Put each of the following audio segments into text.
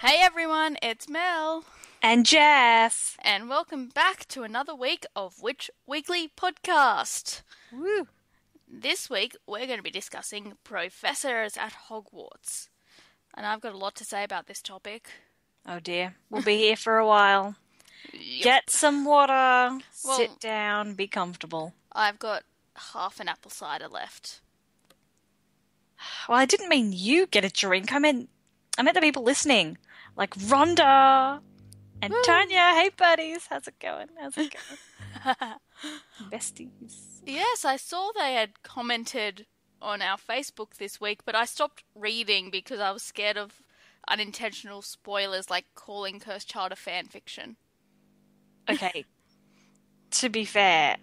Hey everyone, it's Mel, And Jeff. and welcome back to another week of Which Weekly Podcast. Woo. This week we're going to be discussing professors at Hogwarts, and I've got a lot to say about this topic. Oh dear. We'll be here for a while. Yep. Get some water, Well, sit down, be comfortable. I've got half an apple cider left. Well, I didn't mean you get a drink. I meant the people listening. Like Rhonda and Woo. Tanya. Hey buddies, how's it going? Besties. Yes, I saw they had commented on our Facebook this week, but I stopped reading because I was scared of unintentional spoilers like calling Cursed Child a fan fiction. Okay. To be fair.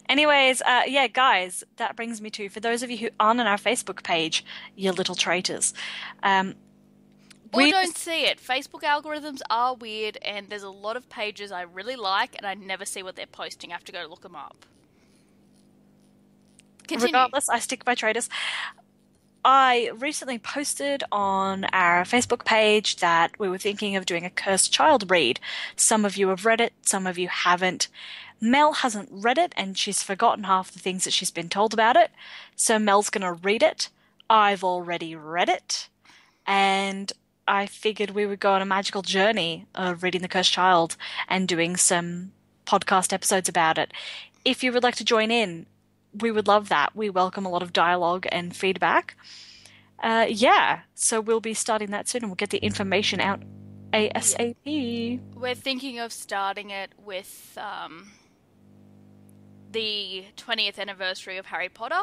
Anyways, yeah, guys, that brings me to, for those of you who aren't on our Facebook page, you little traitors. Or We don't see it. Facebook algorithms are weird, and there's a lot of pages I really like, and I never see what they're posting. I have to go look them up. Continue. Regardless, I stick by traders. I recently posted on our Facebook page that we were thinking of doing a Cursed Child read. Some of you have read it, some of you haven't. Mel hasn't read it, and she's forgotten half the things that she's been told about it. So Mel's going to read it. I've already read it, and I figured we would go on a magical journey of reading The Cursed Child and doing some podcast episodes about it. If you would like to join in, we would love that. We welcome a lot of dialogue and feedback. Yeah, so we'll be starting that soon and we'll get the information out ASAP. We're thinking of starting it with the 20th anniversary of Harry Potter.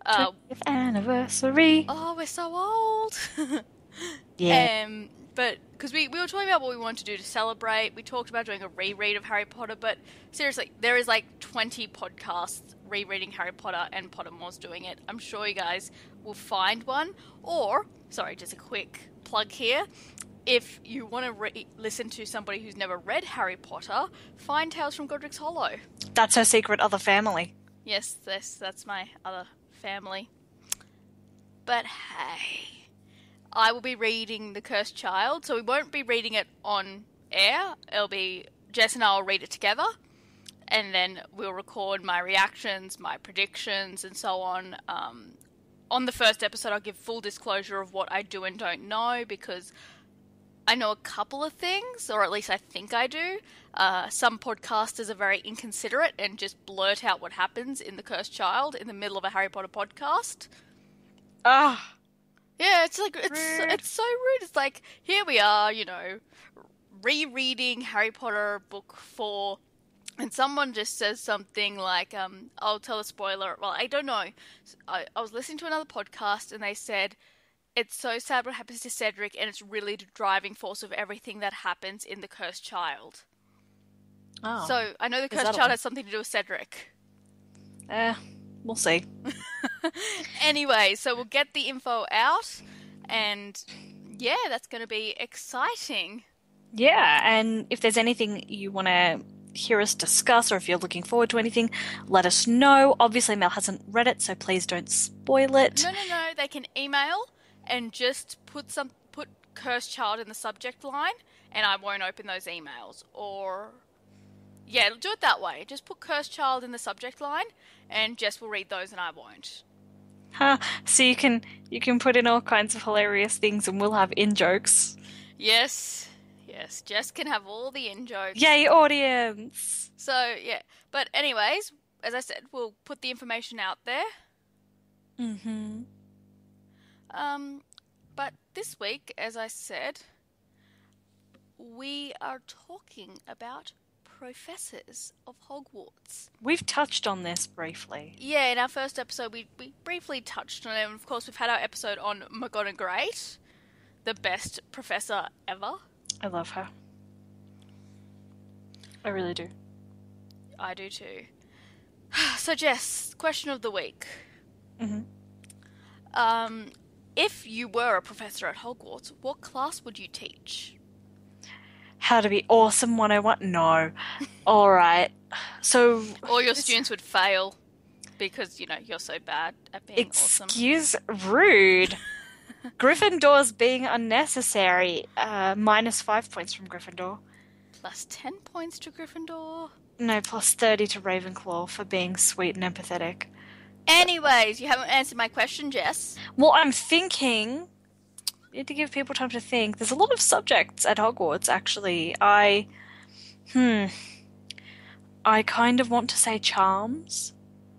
20th anniversary. Oh, we're so old. Yeah. But because we were talking about what we wanted to do to celebrate, we talked about doing a reread of Harry Potter, but seriously, there is like 20 podcasts rereading Harry Potter and Pottermore's doing it. I'm sure you guys will find one. Or, sorry, just a quick plug here. If you want to listen to somebody who's never read Harry Potter, find Tales from Godric's Hollow. That's her secret other family. Yes, that's my other family. But hey, I will be reading The Cursed Child, so we won't be reading it on air. It'll be Jess and I will read it together, and then we'll record my reactions, my predictions, and so on. On the first episode, I'll give full disclosure of what I do and don't know, because I know a couple of things, or at least I think I do. Some podcasters are very inconsiderate and just blurt out what happens in The Cursed Child in the middle of a Harry Potter podcast. Ah, Yeah, it's like rude. it's so rude. It's like, here we are, rereading Harry Potter book 4, and someone just says something like, I'll tell a spoiler. Well, I don't know. I was listening to another podcast and they said, it's so sad what happens to Cedric, and it's really the driving force of everything that happens in The Cursed Child. Oh. So, I know The Is Cursed that Child all? has something to do with Cedric. We'll see. Anyway, so we'll get the info out, and yeah, that's going to be exciting. Yeah, and if there's anything you want to hear us discuss, or if you're looking forward to anything, let us know. Obviously, Mel hasn't read it, so please don't spoil it. No, they can email and just put Cursed Child in the subject line, and I won't open those emails. Or, yeah, do it that way. Just put Cursed Child in the subject line, and Jess will read those and I won't. Huh. So you can put in all kinds of hilarious things and we'll have in-jokes. Yes, Jess can have all the in-jokes. Yay, audience! So, yeah. But anyways, as I said, we'll put the information out there. Mm-hmm. But this week, as I said, we are talking about professors of Hogwarts. We've touched on this briefly. Yeah, in our first episode, we briefly touched on it, and of course, we've had our episode on McGonagall, the best professor ever. I love her. I really do. I do too. So, Jess, question of the week. Mm-hmm. If you were a professor at Hogwarts, what class would you teach? How to be awesome 101? No. Alright. So... All your students would fail because, you're so bad at being awesome. Excuse rude. Gryffindor's being unnecessary. -5 points from Gryffindor. Plus 10 points to Gryffindor. No, plus 30 to Ravenclaw for being sweet and empathetic. Anyways, you haven't answered my question, Jess. Well, I'm thinking... You have to give people time to think. There's a lot of subjects at Hogwarts, actually. I kind of want to say charms.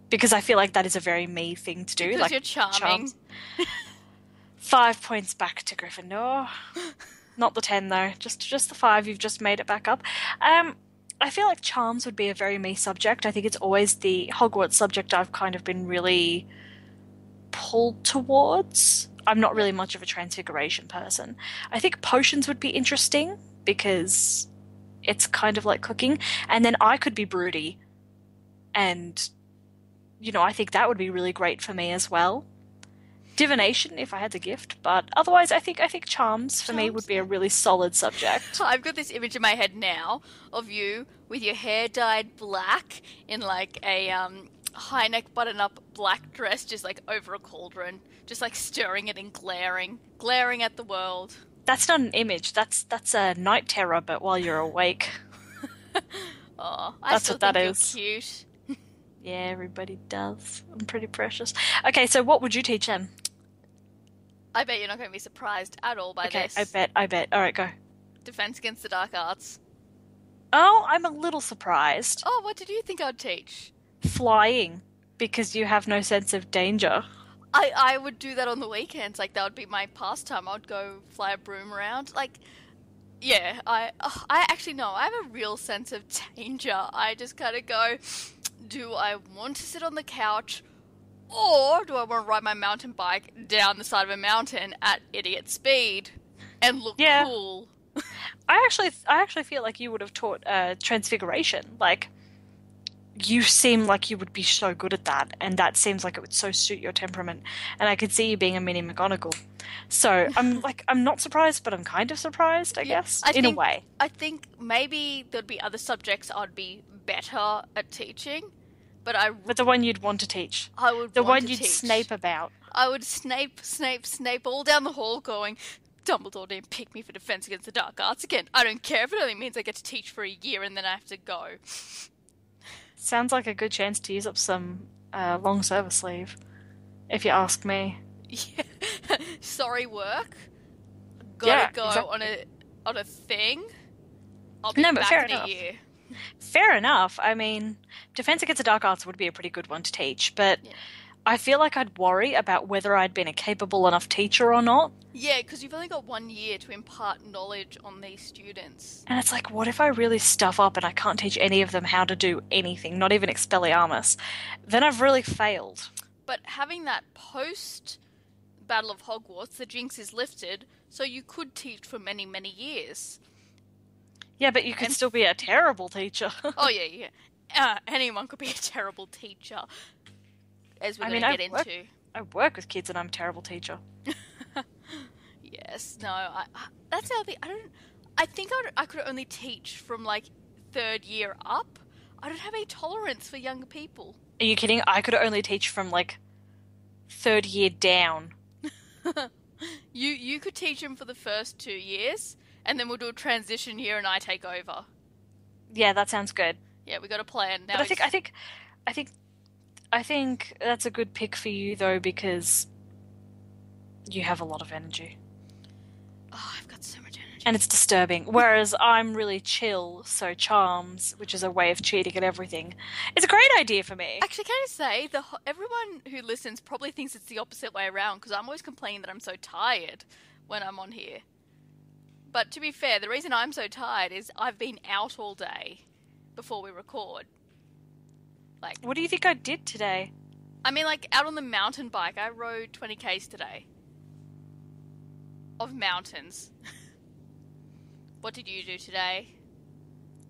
Because I feel like that is a very me thing to do. Because like you're charming. 5 points back to Gryffindor. Not the 10, though. Just the 5. You've just made it back up. I feel like charms would be a very me subject. I think it's always the Hogwarts subject I've kind of been really pulled towards. I'm not really much of a transfiguration person. I think potions would be interesting because it's kind of like cooking. And then I could be broody. And, I think that would be really great for me as well. Divination, if I had the gift, but otherwise I think charms for me would be a really solid subject. I've got this image in my head now of you with your hair dyed black in like a high neck button up black dress, just like over a cauldron, just like stirring it and glaring at the world. That's not an image. That's a night terror, but while you're awake. Oh, that's what that is. You're cute. Yeah, everybody does. I'm pretty precious. Okay, so what would you teach them? I bet you're not going to be surprised at all by this. Okay, I bet. All right, go. Defense against the dark arts. Oh, I'm a little surprised. Oh, what did you think I'd teach? Flying, because you have no sense of danger. I would do that on the weekends. Like, that would be my pastime. I would go fly a broom around. Like, yeah, I actually know. I have a real sense of danger. I just kind of go... Do I want to sit on the couch, or do I want to ride my mountain bike down the side of a mountain at idiot speed and look cool? I actually feel like you would have taught transfiguration. Like, you seem like you would be so good at that, and that seems like it would so suit your temperament. And I could see you being a mini McGonagall. So I'm not surprised, but I'm kind of surprised, I guess, in a way. I think maybe there'd be other subjects I'd be better at teaching, but the one you'd want to teach. I would the want one to you'd teach. Snape about. I would Snape all down the hall going, Dumbledore didn't pick me for Defense Against the Dark Arts again. I don't care if it only means I get to teach for a year and then I have to go. Sounds like a good chance to use up some long service leave, if you ask me. Yeah. Sorry, work. Gotta go exactly. on a thing. I'll be back in a year. Fair enough. I mean, Defense Against the Dark Arts would be a pretty good one to teach, but I feel like I'd worry about whether I'd been a capable enough teacher or not. Yeah, because you've only got 1 year to impart knowledge on these students. And it's like, what if I really stuff up and I can't teach any of them how to do anything, not even Expelliarmus? Then I've really failed. But having that post-Battle of Hogwarts, the jinx is lifted, so you could teach for many, many years. Yeah, but you could still be a terrible teacher. Oh, yeah. Anyone could be a terrible teacher, as we're going to get into. I work with kids and I'm a terrible teacher. Yes, no, that's the other thing. I think I could only teach from, like, 3rd year up. I don't have any tolerance for younger people. Are you kidding? I could only teach from, like, 3rd year down. You could teach them for the first 2 years, and then we'll do a transition year and I take over. Yeah, that sounds good. Yeah, we got a plan. Now but I think that's a good pick for you, though, because you have a lot of energy. Oh, I've got so much energy. And it's disturbing. Whereas I'm really chill, so charms, which is a way of cheating at everything, it's a great idea for me. Actually, can I say, everyone who listens probably thinks it's the opposite way around, because I'm always complaining that I'm so tired when I'm on here. But to be fair, the reason I'm so tired is I've been out all day before we record. Like, what do you think I did today? I mean, like, out on the mountain bike, I rode 20 k's today. Of mountains. What did you do today?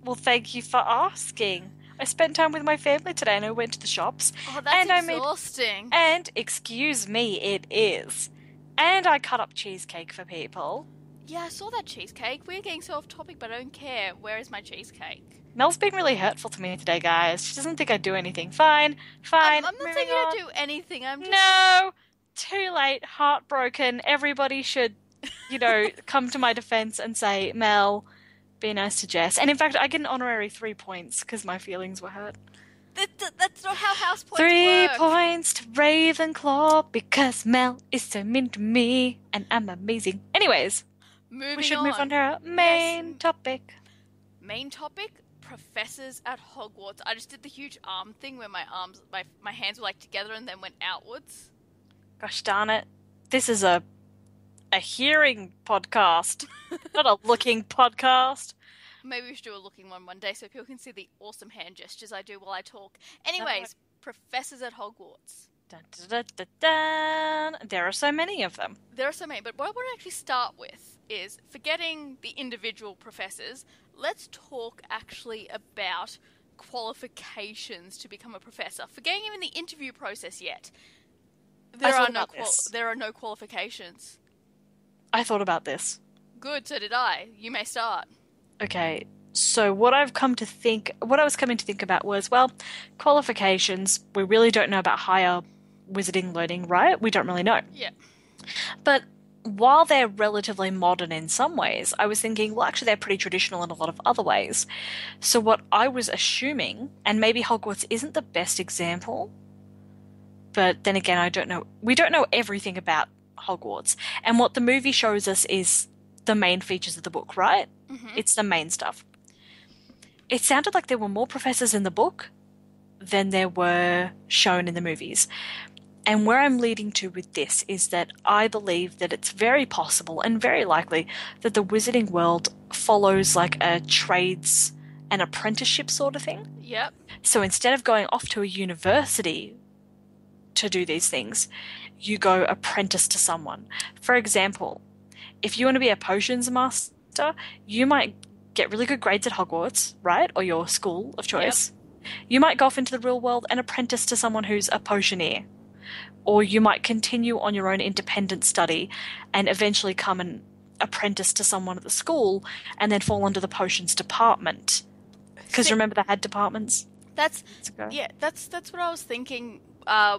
Well, thank you for asking. I spent time with my family today and I went to the shops. Oh, that's exhausting. And, excuse me, it is. And I cut up cheesecake for people. Yeah, I saw that cheesecake. We're getting so off topic, but I don't care. Where is my cheesecake? Mel's being really hurtful to me today, guys. She doesn't think I do anything. Fine. I'm not saying you don't do anything. I'm just... No! too late, heartbroken. Everybody should, come to my defense and say, Mel, be nice to Jess. And in fact, I get an honorary 3 points because my feelings were hurt. That's not how house points 3 work. points to Ravenclaw because Mel is so mean to me and I'm amazing. Anyways, we should move on to our main topic. Main topic? Professors at Hogwarts. I just did the huge arm thing where my hands were like together and then went outwards. Gosh darn it. This is a hearing podcast, not a looking podcast. Maybe we should do a looking one day so people can see the awesome hand gestures I do while I talk. Anyways, professors at Hogwarts. Dun, dun, dun, dun, dun. There are so many of them. There are so many, but what I want to actually start with is, forgetting the individual professors, let's talk actually about qualifications to become a professor. Forgetting even the interview process yet. There are no qualifications. I thought about this. Good, so did I. You may start. Okay, so what I was coming to think about was, well, qualifications, we really don't know about higher wizarding learning, right? We don't really know. Yeah. But while they're relatively modern in some ways, I was thinking, well, actually they're pretty traditional in a lot of other ways. So what I was assuming, and maybe Hogwarts isn't the best example, but then again, I don't know. We don't know everything about Hogwarts. And what the movie shows us is the main features of the book, right? Mm-hmm. It's the main stuff. It sounded like there were more professors in the book than there were shown in the movies. And where I'm leading to with this is that I believe that it's very possible and very likely that the wizarding world follows like a trades and apprenticeship sort of thing. Yep. So instead of going off to a university to do these things, you go apprentice to someone. For example, if you want to be a potions master, you might get really good grades at Hogwarts, right? Or your school of choice. Yep. You might go off into the real world and apprentice to someone who's a potioneer. Or you might continue on your own independent study and eventually come and apprentice to someone at the school and then fall under the potions department. Because remember they had departments? That's what I was thinking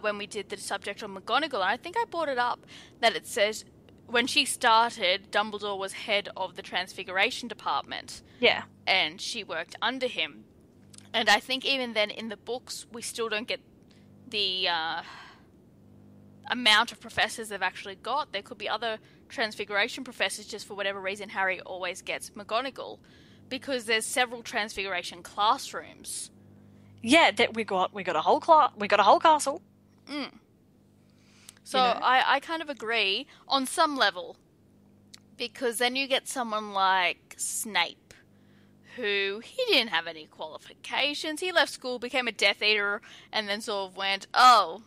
when we did the subject on McGonagall. And I think I brought it up that it says when she started, Dumbledore was head of the Transfiguration department. Yeah. And she worked under him. And I think even then in the books, we still don't get the amount of professors they've actually got. There could be other Transfiguration professors, just for whatever reason Harry always gets McGonagall, because there's several Transfiguration classrooms. Yeah, that we got a whole castle. Mm. So I kind of agree on some level, because then you get someone like Snape, who he didn't have any qualifications. He left school, became a Death Eater, and then sort of went, oh,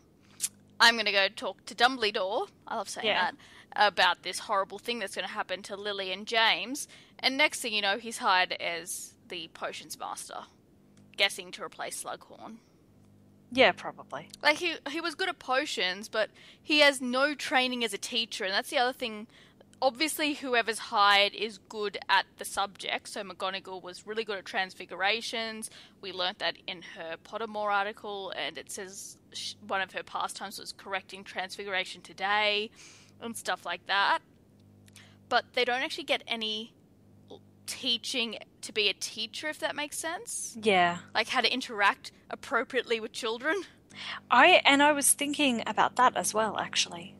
I'm going to go talk to Dumbledore, I love saying that, about this horrible thing that's going to happen to Lily and James. And next thing you know, he's hired as the potions master, guessing to replace Slughorn. Yeah, probably. Like, he was good at potions, but he has no training as a teacher, and that's the other thing. Obviously, whoever's hired is good at the subject, so McGonagall was really good at transfigurations. We learnt that in her Pottermore article, and it says one of her pastimes was correcting transfiguration today, and stuff like that. But they don't actually get any teaching to be a teacher, if that makes sense. Yeah. Like how to interact appropriately with children. I was thinking about that as well, actually.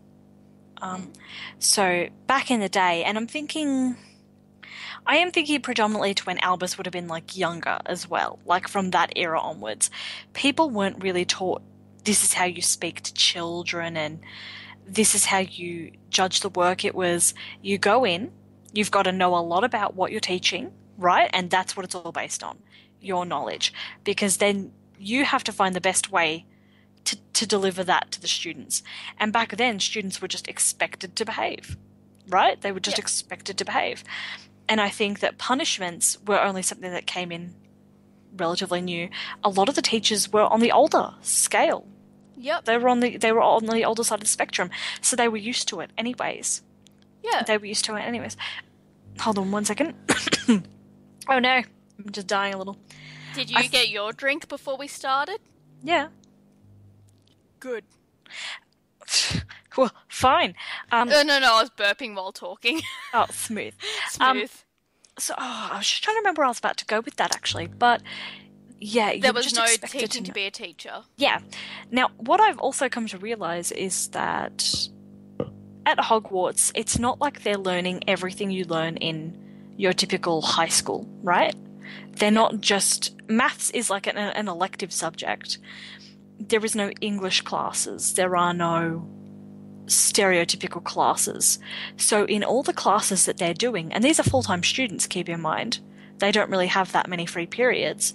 So back in the day, and I am thinking predominantly to when Albus would have been like younger as well, like from that era onwards. People weren't really taught this is how you speak to children and this is how you judge the work. It was you go in, you've got to know a lot about what you're teaching, right? And that's what it's all based on, your knowledge, because then you have to find the best way to deliver that to the students. And back then, students were just expected to behave, right? They were just expected to behave. And I think that punishments were only something that came in relatively new. A lot of the teachers were on the older scale. Yep. They were on the older side of the spectrum, so they were used to it anyways. Yeah. They were used to it anyways. Hold on 1 second. Oh no, I'm just dying a little. Did you get your drink before we started? Yeah. Good. Well, fine. No, I was burping while talking. Oh, smooth. Smooth. I was just trying to remember where I was about to go with that, actually. But yeah, you There were was just no expected teaching to know. be a teacher. Yeah. Now, what I've also come to realize is that at Hogwarts, it's not like they're learning everything you learn in your typical high school, right? They're not just... Maths is like an elective subject. There is no English classes. There are no stereotypical classes. So in all the classes that they're doing, and these are full-time students, keep in mind, they don't really have that many free periods,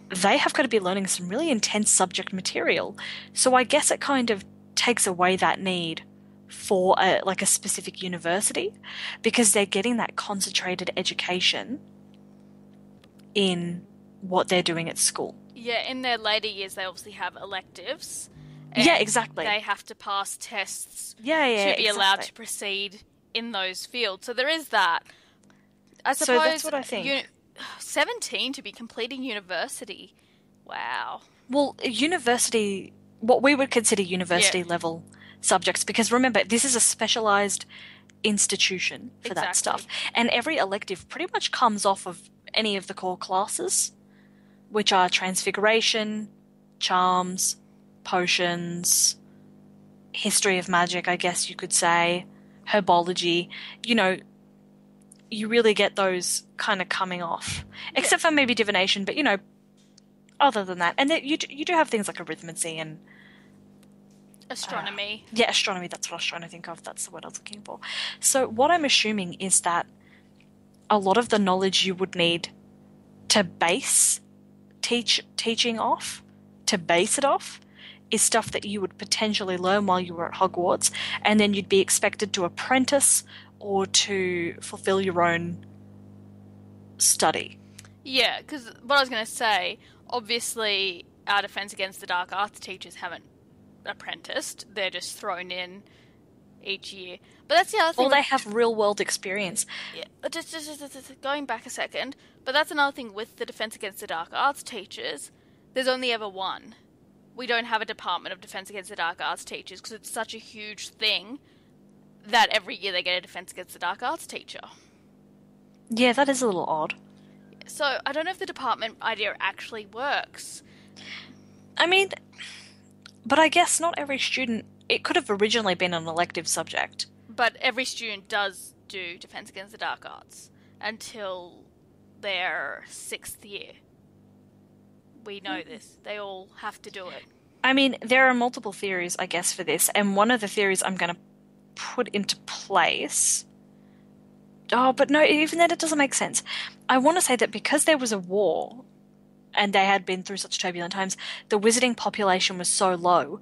they have got to be learning some really intense subject material. So I guess it kind of takes away that need for a specific university, because they're getting that concentrated education in what they're doing at school. Yeah, in their later years, they obviously have electives. Yeah, exactly. They have to pass tests to be allowed to proceed in those fields. So there is that. I suppose so that's what I think. 17 to be completing university. Wow. Well, university, what we would consider university level subjects, because remember, this is a specialized institution for that stuff. And every elective pretty much comes off of any of the core classes, which are transfiguration, charms, potions, history of magic, I guess you could say, herbology. You know, you really get those kind of coming off, except for maybe divination, but other than that. And you do have things like arithmancy and astronomy. Astronomy, that's what I was trying to think of. That's the word I was looking for. So what I'm assuming is that a lot of the knowledge you would need to base teaching off, to base it off, is stuff that you would potentially learn while you were at Hogwarts, and then you'd be expected to apprentice or to fulfill your own study. Yeah, because what I was going to say, obviously our Defense Against the Dark Arts teachers haven't apprenticed. They're just thrown in each year. But that's the other thing. Or they have real-world experience. Yeah, just going back a second. But that's another thing with the Defense Against the Dark Arts teachers. There's only ever one. We don't have a department of Defense Against the Dark Arts teachers because it's such a huge thing that every year they get a Defense Against the Dark Arts teacher. Yeah, that is a little odd. So I don't know if the department idea actually works. I mean, but I guess not every student... It could have originally been an elective subject. But every student does do Defense Against the Dark Arts until their 6th year. We know this. They all have to do it. I mean, there are multiple theories, I guess, for this. And one of the theories I'm going to put into place... Oh, but no, even then it doesn't make sense. I want to say that because there was a war and they had been through such turbulent times, the wizarding population was so low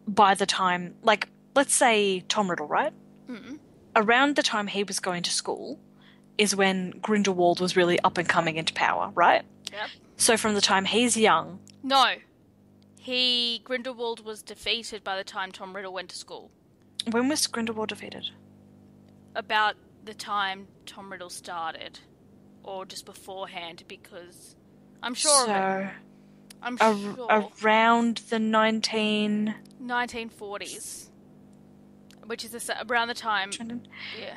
by the time, like, let's say Tom Riddle, right? Mm-hmm. Around the time he was going to school is when Grindelwald was really up and coming into power, right? Yep. So from the time he's young... No. Grindelwald was defeated by the time Tom Riddle went to school. When was Grindelwald defeated? About the time Tom Riddle started. Or just beforehand, because... I'm sure of it. I'm sure. Around the 1940s. Which is around the time... Yeah.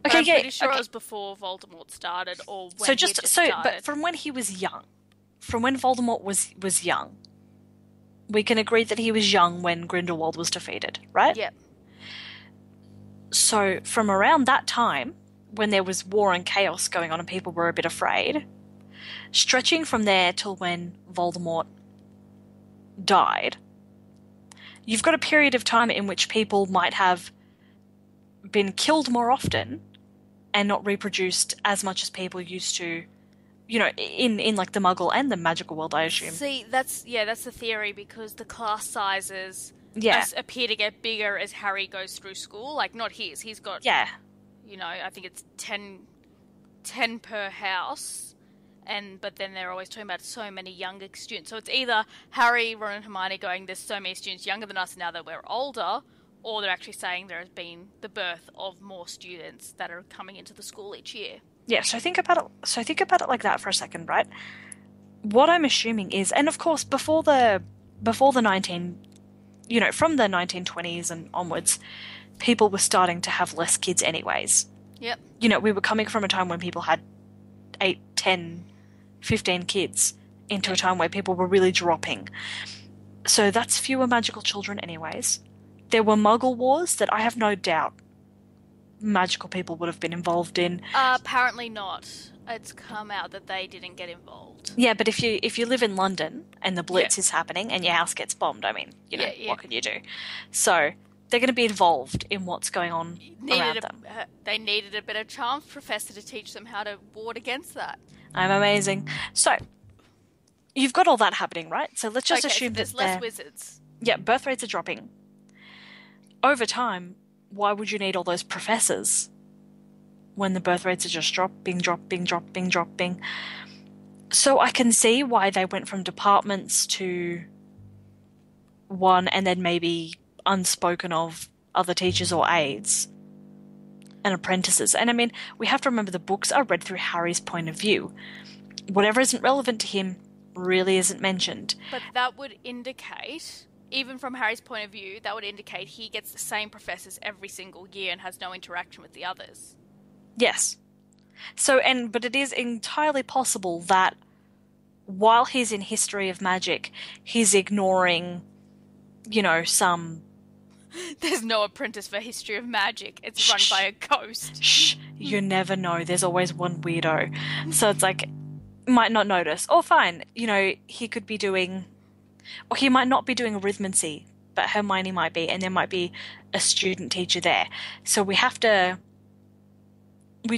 Okay, I'm pretty sure it was before Voldemort started, or when started. But from when he was young, from when Voldemort was young, we can agree that he was young when Grindelwald was defeated, right? Yep. So from around that time, when there was war and chaos going on and people were a bit afraid, stretching from there till when Voldemort died, you've got a period of time in which people might have been killed more often and not reproduced as much as people used to, in like the Muggle and the magical world, I assume. See, that's the theory, because the class sizes appear to get bigger as Harry goes through school. Like, not his. He's got, I think it's 10 per house. But then they're always talking about so many younger students. So it's either Harry, Ron and Hermione going, there's so many students younger than us now that we're older, or they're actually saying there has been the birth of more students that are coming into the school each year. Yeah, so think about it like that for a second, right? What I'm assuming is, and of course before the 19, from the 1920s and onwards, people were starting to have less kids anyways. Yep. We were coming from a time when people had 8, 10, 15 kids into a time where people were really dropping. So that's fewer magical children anyways. There were Muggle wars that I have no doubt magical people would have been involved in. Apparently not. It's come out that they didn't get involved. Yeah, but if you live in London and the Blitz is happening and your house gets bombed, I mean, what can you do? So they're going to be involved in what's going on around them. They needed a bit of charm professor to teach them how to ward against that. I'm amazing. So you've got all that happening, right? So let's just assume there's less wizards. Yeah, birth rates are dropping. Over time, why would you need all those professors when the birth rates are just dropping? So I can see why they went from departments to one and then maybe unspoken of other teachers or aides and apprentices. And I mean, we have to remember the books are read through Harry's point of view. Whatever isn't relevant to him really isn't mentioned. But that would indicate, even from Harry's point of view, that would indicate he gets the same professors every single year and has no interaction with the others. Yes. So, but it is entirely possible that while he's in History of Magic, he's ignoring, some... There's no apprentice for History of Magic. It's run by a ghost. Shh. You never know. There's always one weirdo. So it's like, might not notice. Or fine, he could be doing... Or he might not be doing arithmancy, but Hermione might be, and there might be a student teacher there. So we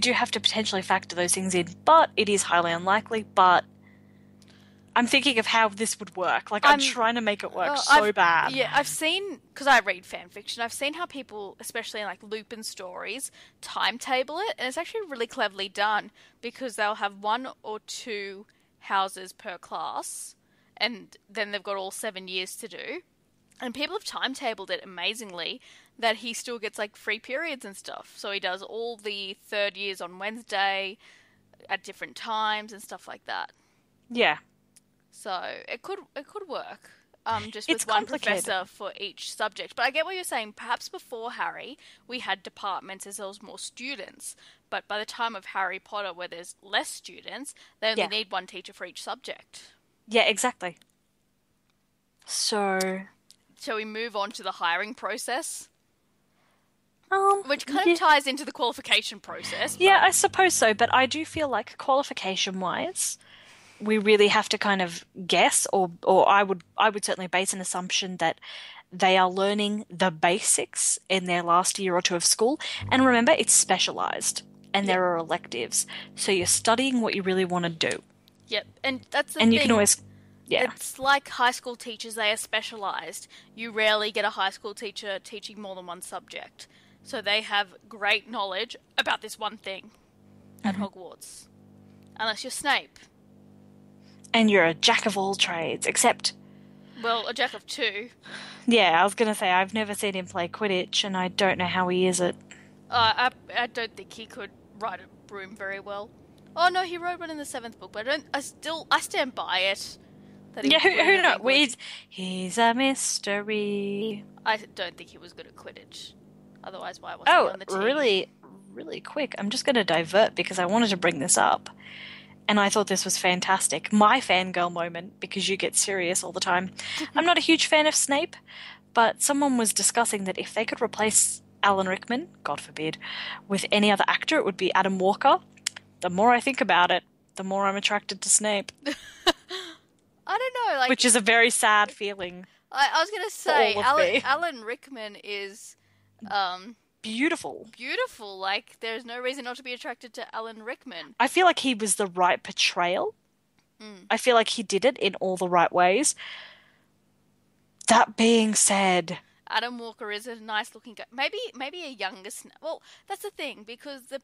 do have to potentially factor those things in, but it is highly unlikely. But I'm thinking of how this would work. Like, I'm trying to make it work bad. Yeah, I've seen, because I read fan fiction, I've seen how people, especially in like Lupin stories, timetable it, and it's actually really cleverly done, because they'll have 1 or 2 houses per class, and then they've got all 7 years to do. And people have timetabled it amazingly that he still gets like free periods and stuff. So he does all the 3rd years on Wednesday at different times and stuff like that. Yeah. So it could work. Just with one professor for each subject. But I get what you're saying. Perhaps before Harry, we had departments as there was more students. But by the time of Harry Potter, where there's less students, they only need one teacher for each subject. Yeah, exactly. So... Shall we move on to the hiring process? Which kind of ties into the qualification process. Yeah, I suppose so. But I do feel like qualification-wise, we really have to kind of guess, or I would certainly base an assumption that they are learning the basics in their last year or 2 of school. And remember, it's specialised, and there are electives. So you're studying what you really want to do. Yep, and that's the thing. And you can always... Yeah. It's like high school teachers, they are specialised. You rarely get a high school teacher teaching more than one subject. So they have great knowledge about this one thing at Hogwarts. Unless you're Snape. And you're a jack of all trades, except... Well, a jack of 2. Yeah, I was going to say, I've never seen him play Quidditch, and I don't know how he is it. I don't think he could ride a broom very well. Oh, no, he rode one in the 7th book, but I stand by it. Yeah, who knows? He's a mystery. I don't think he was good at Quidditch. Otherwise, why wasn't he on the team? Really, really quick. I'm just going to divert because I wanted to bring this up. And I thought this was fantastic. My fangirl moment, because you get serious all the time. I'm not a huge fan of Snape, but someone was discussing that if they could replace Alan Rickman, God forbid, with any other actor, it would be Adam Walker. The more I think about it, the more I'm attracted to Snape. I don't know, which is a very sad feeling. I was going to say, Alan Rickman is... beautiful. Beautiful. Like, there's no reason not to be attracted to Alan Rickman. I feel like he was the right portrayal. I feel like he did it in all the right ways. That being said... Adam Walker is a nice-looking guy. Maybe a younger... Well, that's the thing, because the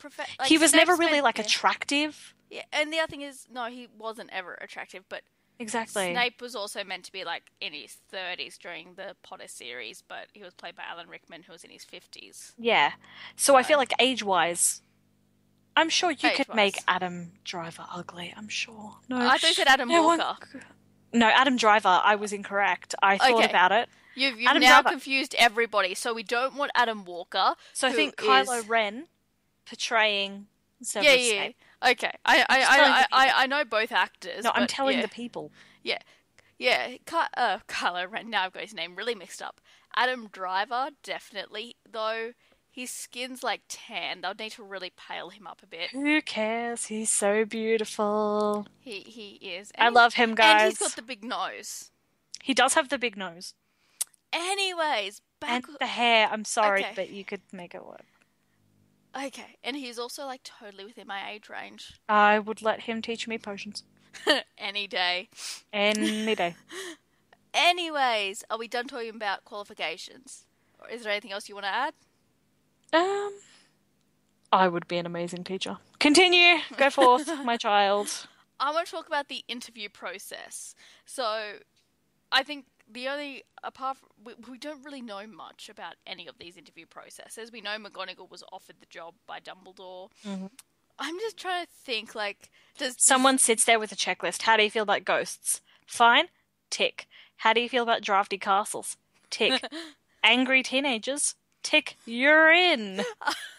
he was never really, attractive. Yeah, and the other thing is, no, he wasn't ever attractive, but... Exactly. Snape was also meant to be, in his 30s during the Potter series, but he was played by Alan Rickman, who was in his 50s. Yeah. So I feel like age-wise, I'm sure you could make Adam Driver ugly, I'm sure. No, I thought you said Adam Walker. No, Adam Driver, I was incorrect. I thought Okay, about it. you've Adam now Driver. confused everybody. So we don't want Adam Walker, So I who think Kylo is Ren portraying yeah, Severus yeah. Snape. Okay, I'm just telling the people. I know both actors, No, I'm but telling yeah, the people. yeah, yeah. Kylo Ren. Now I've got his name really mixed up. Adam Driver, definitely. Though his skin's like tan, they'll need to really pale him up a bit. Who cares? He's so beautiful. He is, I love him, and he's got guys. the big nose. He does have the big nose. Anyways, back. And the hair. I'm sorry, Okay, but you could make it work. okay, and he's also like totally within my age range. I would let him teach me potions. Any day. Any day. Anyways, are we done talking about qualifications? Or is there anything else you want to add? Um, I would be an amazing teacher. Continue. Go forth, my child. I want to talk about the interview process. So, I think the only we don't really know much about any of these interview processes. We know McGonagall was offered the job by Dumbledore. Mm-hmm. I'm just trying to think, like, does Someone sits there with a checklist. How do you feel about ghosts? Fine. Tick. How do you feel about drafty castles? Tick. Angry teenagers? Tick. You're in.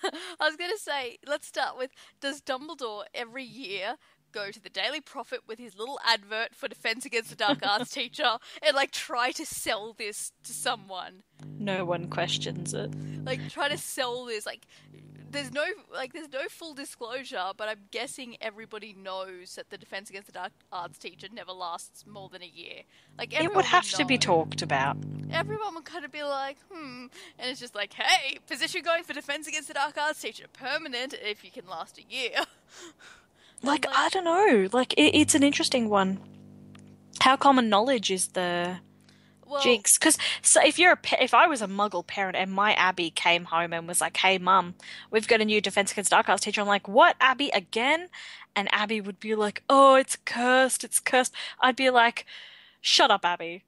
I was going to say, let's start with, does Dumbledore every year go to the Daily Prophet with his little advert for Defense Against the Dark Arts teacher and, like, try to sell this to someone? No one questions it. Like, try to sell this, like... There's no full disclosure, but I'm guessing everybody knows that the Defense Against the Dark Arts teacher never lasts more than a year. Like, It would have to be talked about. Everyone would kind of be like, and it's just like, hey, position going for Defense Against the Dark Arts teacher, permanent if you can last a year. Like, I don't know. Like, it's an interesting one. How common knowledge is the jinx? Because so if I was a Muggle parent and my Abby came home and was like, "Hey, Mum, we've got a new Defense Against Dark Arts teacher," I'm like, "What, Abby again?" And Abby would be like, "Oh, it's cursed. It's cursed." I'd be like, "Shut up, Abby.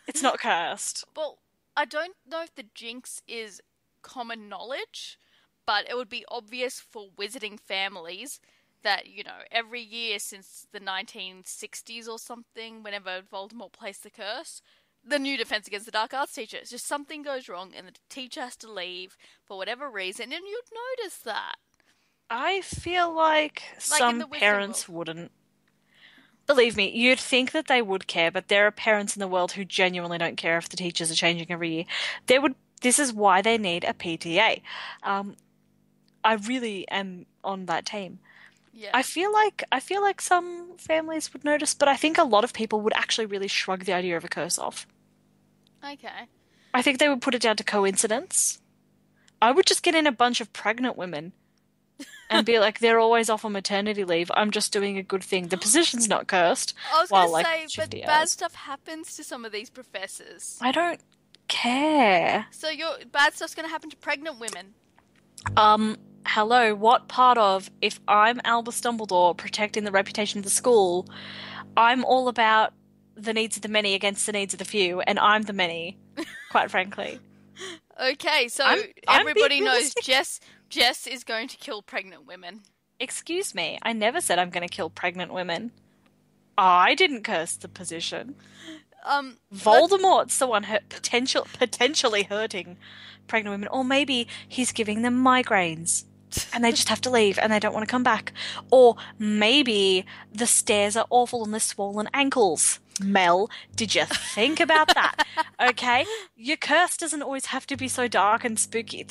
It's not cursed." Well, I don't know if the jinx is common knowledge, but it would be obvious for wizarding families that, every year since the 1960s or something, whenever Voldemort placed the curse, the new Defense Against the Dark Arts teacher, it's just something goes wrong and the teacher has to leave for whatever reason, and you'd notice that. I feel like some parents wouldn't. Believe me, you'd think that they would care, but there are parents in the world who genuinely don't care if the teachers are changing every year. This is why they need a PTA. I really am on that team. Yeah. I feel like some families would notice, but I think a lot of people would actually really shrug the idea of a curse off. Okay. I think they would put it down to coincidence. I would just get in a bunch of pregnant women and be like, they're always off on maternity leave. I'm just doing a good thing. The position's not cursed. I was going to say, but bad hours. stuff happens to some of these professors. I don't care. So bad stuff's going to happen to pregnant women. Hello, what part of, if I'm Albus Dumbledore protecting the reputation of the school, I'm all about the needs of the many against the needs of the few, and I'm the many, quite frankly. Okay, so everybody knows Jess is going to kill pregnant women. Excuse me, I never said I'm going to kill pregnant women. I didn't curse the position. Voldemort's the one potentially hurting pregnant women, or maybe he's giving them migraines and they just have to leave and they don't want to come back, or maybe the stairs are awful and the swollen ankles. Mel, did you think about that? Okay, your curse doesn't always have to be so dark and spooky.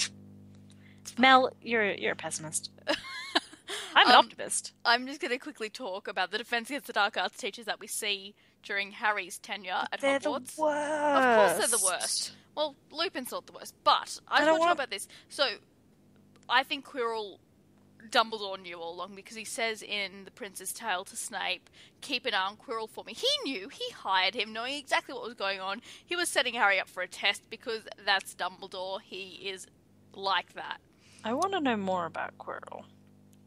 Mel, you're a pessimist. I'm an optimist. I'm just going to quickly talk about the Defense Against the Dark Arts teachers that we see during Harry's tenure at They're Hogwarts. The worst. Of course they're the worst. Well, Lupin's not the worst, but I just want to talk about this. So, I think Dumbledore knew all along, because he says in The Prince's Tale to Snape, keep an eye on Quirrell for me. He knew. He hired him knowing exactly what was going on. He was setting Harry up for a test because that's Dumbledore. He is like that. I want to know more about Quirrell.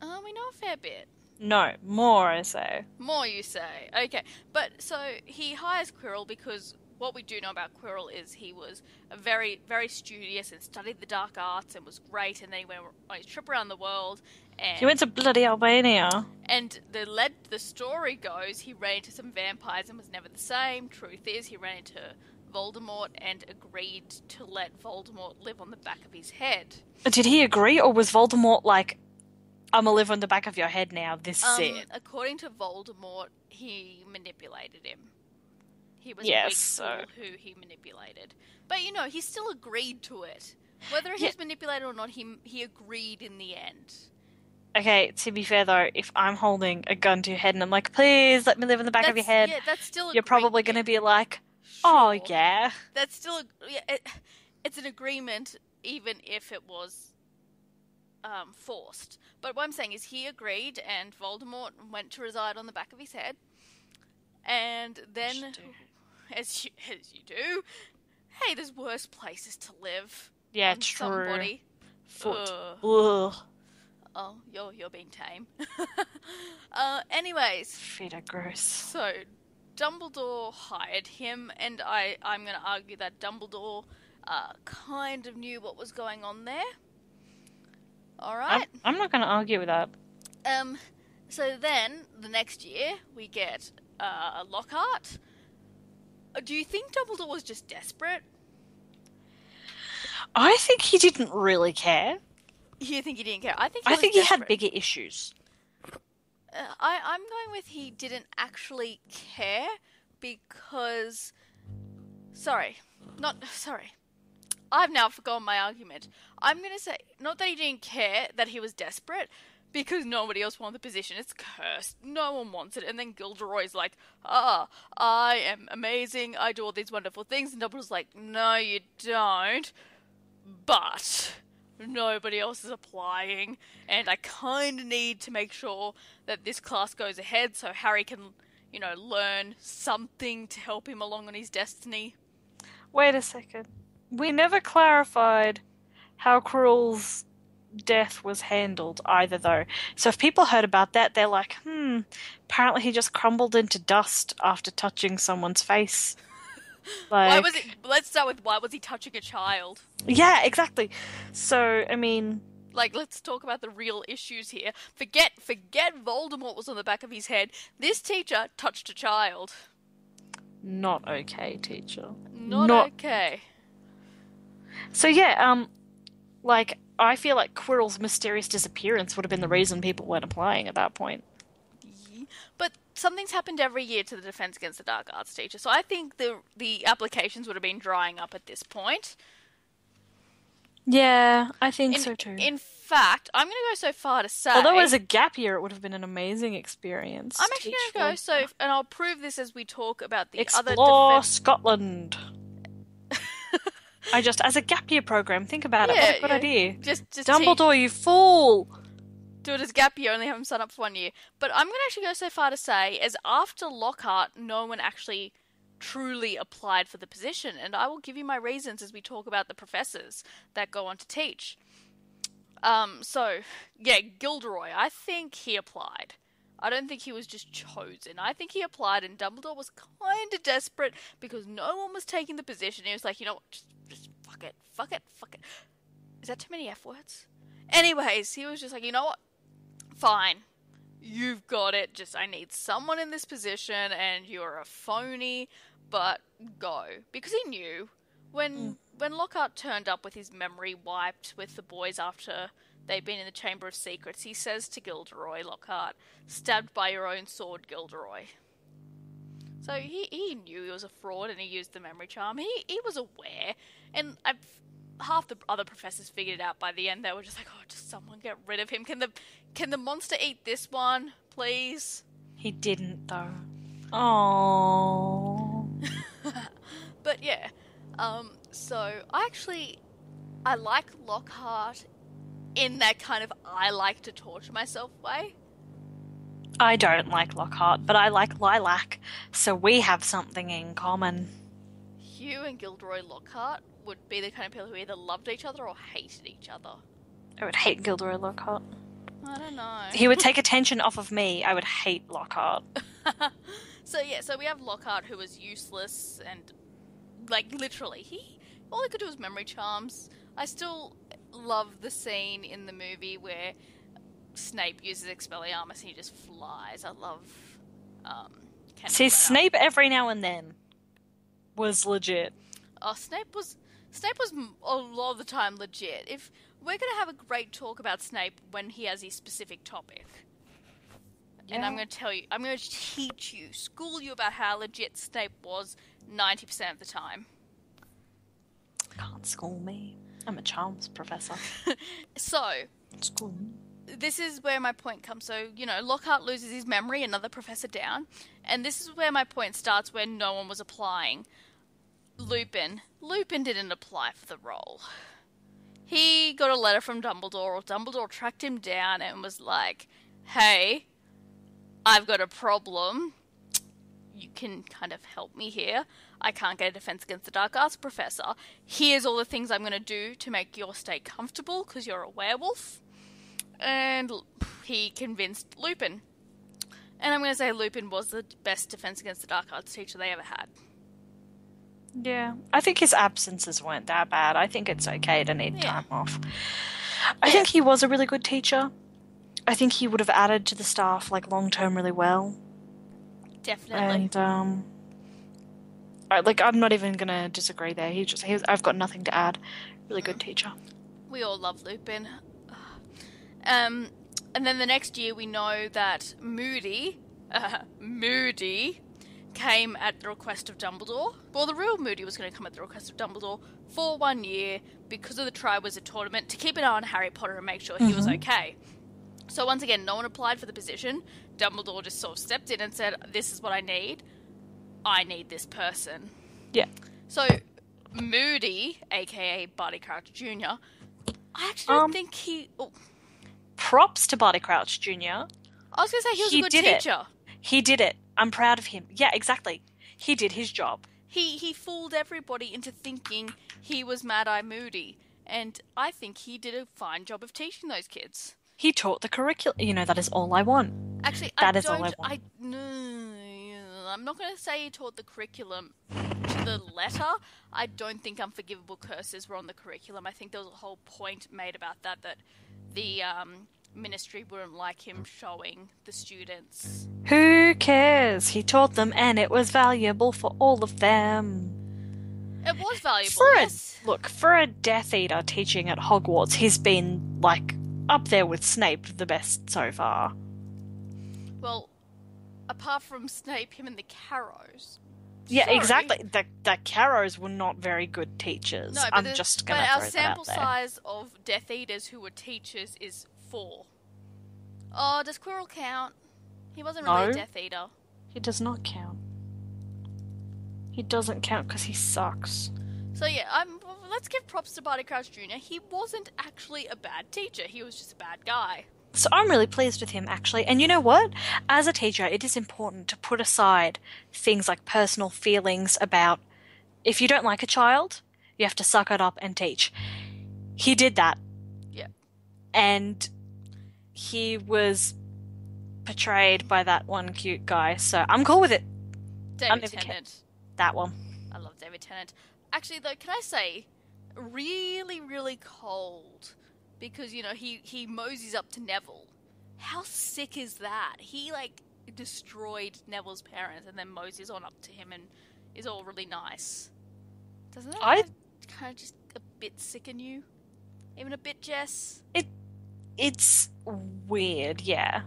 We know a fair bit. No, more, I say. More, you say. Okay. But, so, he hires Quirrell because what we do know about Quirrell is he was a very, very studious and studied the dark arts and was great, and then he went on his trip around the world He went to bloody Albania. And the story goes he ran into some vampires and was never the same. Truth is, he ran into Voldemort and agreed to let Voldemort live on the back of his head. Did he agree, or was Voldemort like, I'm gonna live on the back of your head now, this is it? According to Voldemort, he manipulated him. He was Yes, a weak fool who he manipulated. But, you know, he still agreed to it. Whether he was manipulated or not, he agreed in the end. Okay, to be fair though, if I'm holding a gun to your head and I'm like, please let me live in the back of your head, that's still you're probably going to be like, sure. oh yeah. That's still, it's an agreement even if it was forced. But what I'm saying is he agreed and Voldemort went to reside on the back of his head. And then, as you do, hey, there's worse places to live. Yeah, true. Somebody. Foot. Ugh. Oh, you're being tame. Anyways. Feet are gross. So, Dumbledore hired him, and I'm going to argue that Dumbledore kind of knew what was going on there. Alright? I'm not going to argue with that. So then, the next year, we get Lockhart. Do you think Dumbledore was just desperate? I think he didn't really care. You think he didn't care? I think he had bigger issues. I'm going with he didn't actually care because... Sorry. I've now forgotten my argument. I'm going to say, not that he didn't care, that he was desperate, because nobody else wanted the position. It's cursed. No one wants it. And then Gilderoy's like, I am amazing. I do all these wonderful things. And Dumbledore's like, no, you don't. But nobody else is applying. And I kind of need to make sure that this class goes ahead so Harry can, learn something to help him along on his destiny. Wait a second. We never clarified how Quirrell's death was handled either, though. So if people heard about that, they're like, apparently he just crumbled into dust after touching someone's face. Like, let's start with why was he touching a child? Yeah, exactly. So, I mean... let's talk about the real issues here. Forget Voldemort was on the back of his head. This teacher touched a child. Not okay, teacher. Not okay. So yeah, I feel like Quirrell's mysterious disappearance would have been the reason people weren't applying at that point. Yeah. But something's happened every year to the Defense Against the Dark Arts teacher, so I think the applications would have been drying up at this point. Yeah, I think so too. In fact, I'm going to go so far to say... Although as a gap year, it would have been an amazing experience. I'm actually going to go and I'll prove this as we talk about the Explore Scotland. As a gap year program, think about it. What a good idea. Just Dumbledore, you fool! Do it as gap year, only have him sign up for 1 year. But I'm going to actually go so far to say, as after Lockhart, no one actually truly applied for the position. And I will give you my reasons as we talk about the professors that go on to teach. Gilderoy, I think he applied. I don't think he was just chosen. I think he applied, and Dumbledore was kind of desperate because no one was taking the position. He was like, you know what, just fuck it. Is that too many F words? Anyways, he was just like, you know what, fine. You've got it. I need someone in this position, and you're a phony, but go. Because he knew when Lockhart turned up with his memory wiped with the boys after they'd been in the Chamber of Secrets, he says to Gilderoy, Lockhart, stabbed by your own sword, Gilderoy. So he knew he was a fraud, and he used the memory charm. He was aware, and half the other professors figured it out by the end. They were just like, oh, just someone get rid of him. Can the monster eat this one, please? He didn't, though. Oh. But yeah, so I like Lockhart in that kind of I like to torture myself way. I don't like Lockhart, but I like Lilac, so we have something in common. Hugh and Gilderoy Lockhart would be the kind of people who either loved each other or hated each other. I would hate Gilderoy Lockhart. I don't know. He would take attention off of me. I would hate Lockhart. So we have Lockhart, who was useless and, literally, all he could do was memory charms. I still love the scene in the movie where Snape uses Expelliarmus and he just flies. I love Kenneth See, Branagh. Snape every now and then was legit. Oh, Snape was a lot of the time legit. If we're gonna have a great talk about Snape when he has a specific topic, and I'm gonna tell you, I'm gonna teach you, school you about how legit Snape was 90% of the time. Can't school me. I'm a charms professor. So, School me. this is where my point comes. So, Lockhart loses his memory, another professor down, and this is where my point starts, where no one was applying. Lupin didn't apply for the role. He got a letter from Dumbledore, or Dumbledore tracked him down and was like, hey, I've got a problem. You can kind of help me here. I can't get a Defense Against the Dark Arts professor. Here's all the things I'm going to do to make your stay comfortable, because you're a werewolf. And he convinced Lupin. And I'm going to say Lupin was the best Defense Against the Dark Arts teacher they ever had. Yeah, I think his absences weren't that bad. I think it's okay to need time off. I think he was a really good teacher. I think he would have added to the staff, like, long-term really well. Definitely. And, I'm not even going to disagree there. I've got nothing to add. Really good teacher. We all love Lupin. And then the next year we know that Moody came at the request of Dumbledore. Well, the real Moody was going to come at the request of Dumbledore for 1 year because of the Triwizard Tournament to keep an eye on Harry Potter and make sure he was okay. So once again, no one applied for the position. Dumbledore just sort of stepped in and said, this is what I need. I need this person. Yeah. So Moody, aka Barty Crouch Jr., I actually don't think he... Oh. Props to Barty Crouch Jr. I was going to say he was a good teacher. He did it. I'm proud of him. Yeah, exactly. He did his job. He fooled everybody into thinking he was Mad-Eye Moody, and I think he did a fine job of teaching those kids. He taught the curriculum. That is all I want. Actually, all I want. I'm not going to say he taught the curriculum to the letter. I don't think Unforgivable Curses were on the curriculum. I think there was a whole point made about that the Ministry wouldn't like him showing the students. Who cares? He taught them, and it was valuable for all of them. It was valuable, Look, for a Death Eater teaching at Hogwarts, he's been, up there with Snape, the best so far. Well, apart from Snape, him and the Carrows. Yeah, exactly. The Carrows were not very good teachers. No, I'm just going to throw that out there. But our sample size of Death Eaters who were teachers is 4. Oh, does Quirrell count? He wasn't really a Death Eater. He does not count. He doesn't count because he sucks. So yeah, let's give props to Barty Crouch Jr. He wasn't actually a bad teacher. He was just a bad guy. So I'm really pleased with him, actually. And you know what? As a teacher, it is important to put aside things like personal feelings about if you don't like a child, you have to suck it up and teach. He did that. Yeah. And he was portrayed by that one cute guy, so I'm cool with it. David Tennant. That one. I love David Tennant. Actually, though, can I say, really, really cold, because, he moseys up to Neville. How sick is that? He, destroyed Neville's parents and then moseys on up to him and is all really nice. Doesn't that kind of just a bit sicken you? Even a bit, Jess? It's weird, yeah.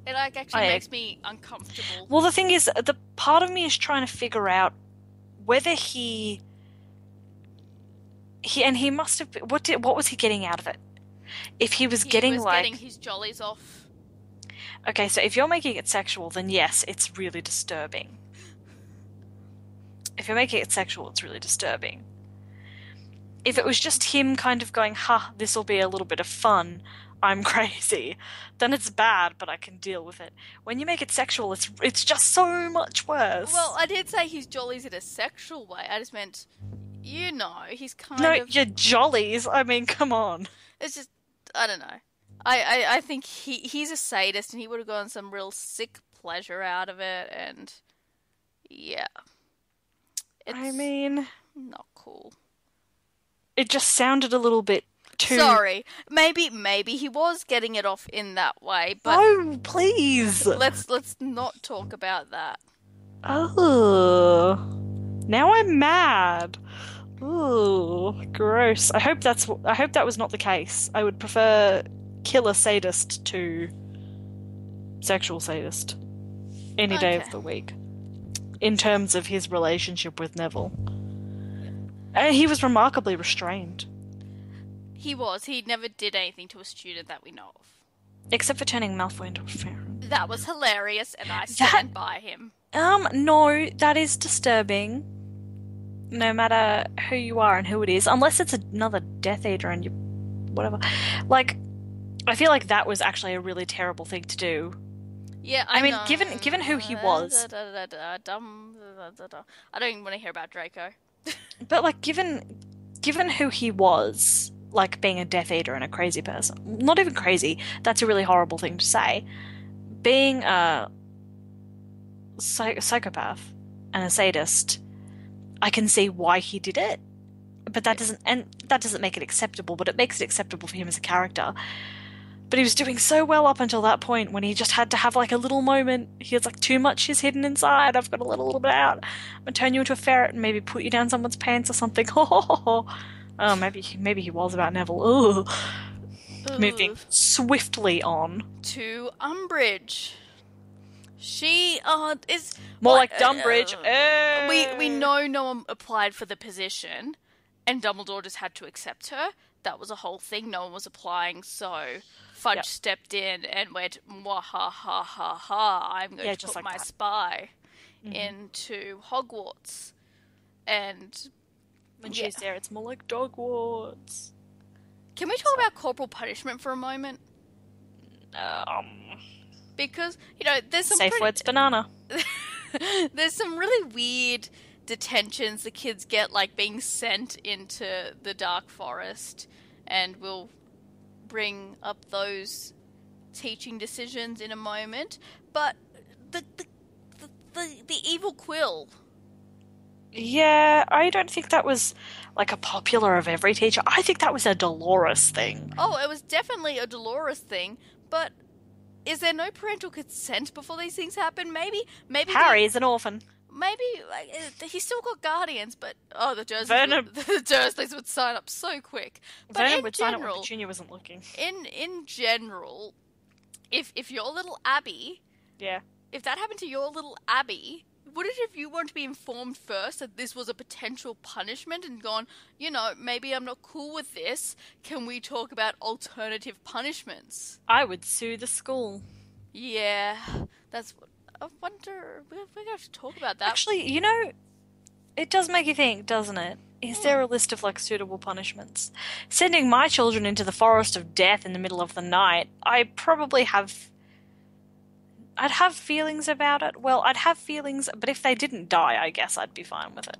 It actually makes me uncomfortable. Well, the thing is, the part of me is trying to figure out whether he must have. What was he getting out of it? If he was getting his jollies off. Okay, so if you're making it sexual, then yes, it's really disturbing. If you're making it sexual, it's really disturbing. If it was just him kind of going, this will be a little bit of fun, I'm crazy, then it's bad, but I can deal with it. When you make it sexual, it's just so much worse. Well, I did say he's jollies in a sexual way. I just meant, he's kind of... No, your jollies, I mean, come on. It's just, I don't know. I think he's a sadist and he would have gotten some real sick pleasure out of it, and yeah. It's not cool. It just sounded a little bit Sorry. Maybe he was getting it off in that way, but No, please. let's not talk about that. Oh, now I'm mad. Oh, gross. I hope that was not the case. I would prefer killer sadist to sexual sadist any day of the week. In terms of his relationship with Neville. He was remarkably restrained. He was. He never did anything to a student that we know of. Except for turning Malfoy into a Farron. That was hilarious, and I stand by him. No, that is disturbing. No matter who you are and who it is, unless it's another Death Eater and you... whatever. Like, I feel like that was actually a really terrible thing to do. Yeah, I mean, given who he was... I don't even want to hear about Draco. But, like, given who he was, like, being a Death Eater and a crazy person... Not even crazy, that's a really horrible thing to say. Being a psychopath and a sadist... I can see why he did it, but that doesn't make it acceptable, but it makes it acceptable for him as a character. But he was doing so well up until that point when he just had to have like a little moment. He was like, too much is hidden inside. I've got to let a little bit out. I'm going to turn you into a ferret and maybe put you down someone's pants or something. Oh, maybe he was about Neville. Ooh. Moving swiftly on. To Umbridge. She is more like Dumbridge. We know no one applied for the position, and Dumbledore just had to accept her. That was a whole thing. No one was applying, so Fudge stepped in and went, "Mwah ha ha ha ha! I'm going to put like my spy into Hogwarts." And when she's there, it's more like Dogwarts. Can we talk about corporal punishment for a moment? Because, there's some safe words, banana. There's some really weird detentions the kids get, like being sent into the Dark Forest, and we'll bring up those teaching decisions in a moment. But the evil quill. Yeah, I don't think that was like a popular of every teacher. I think that was a Dolores thing. Oh, it was definitely a Dolores thing, but is there no parental consent before these things happen? Maybe Harry is an orphan. Maybe he's still got guardians, but the Dursleys would sign up so quick. But Vernon would sign up when Petunia wasn't looking. In general, if your little Abby, if that happened to your little Abby, wouldn't you want to be informed first that this was a potential punishment and gone, maybe I'm not cool with this. Can we talk about alternative punishments? I would sue the school. Yeah, that's what I wonder. We're going to have to talk about that. Actually, it does make you think, doesn't it? Is there a list of, like, suitable punishments? Sending my children into the forest of death in the middle of the night, I'd have feelings about it. Well, I'd have feelings, but if they didn't die, I guess I'd be fine with it.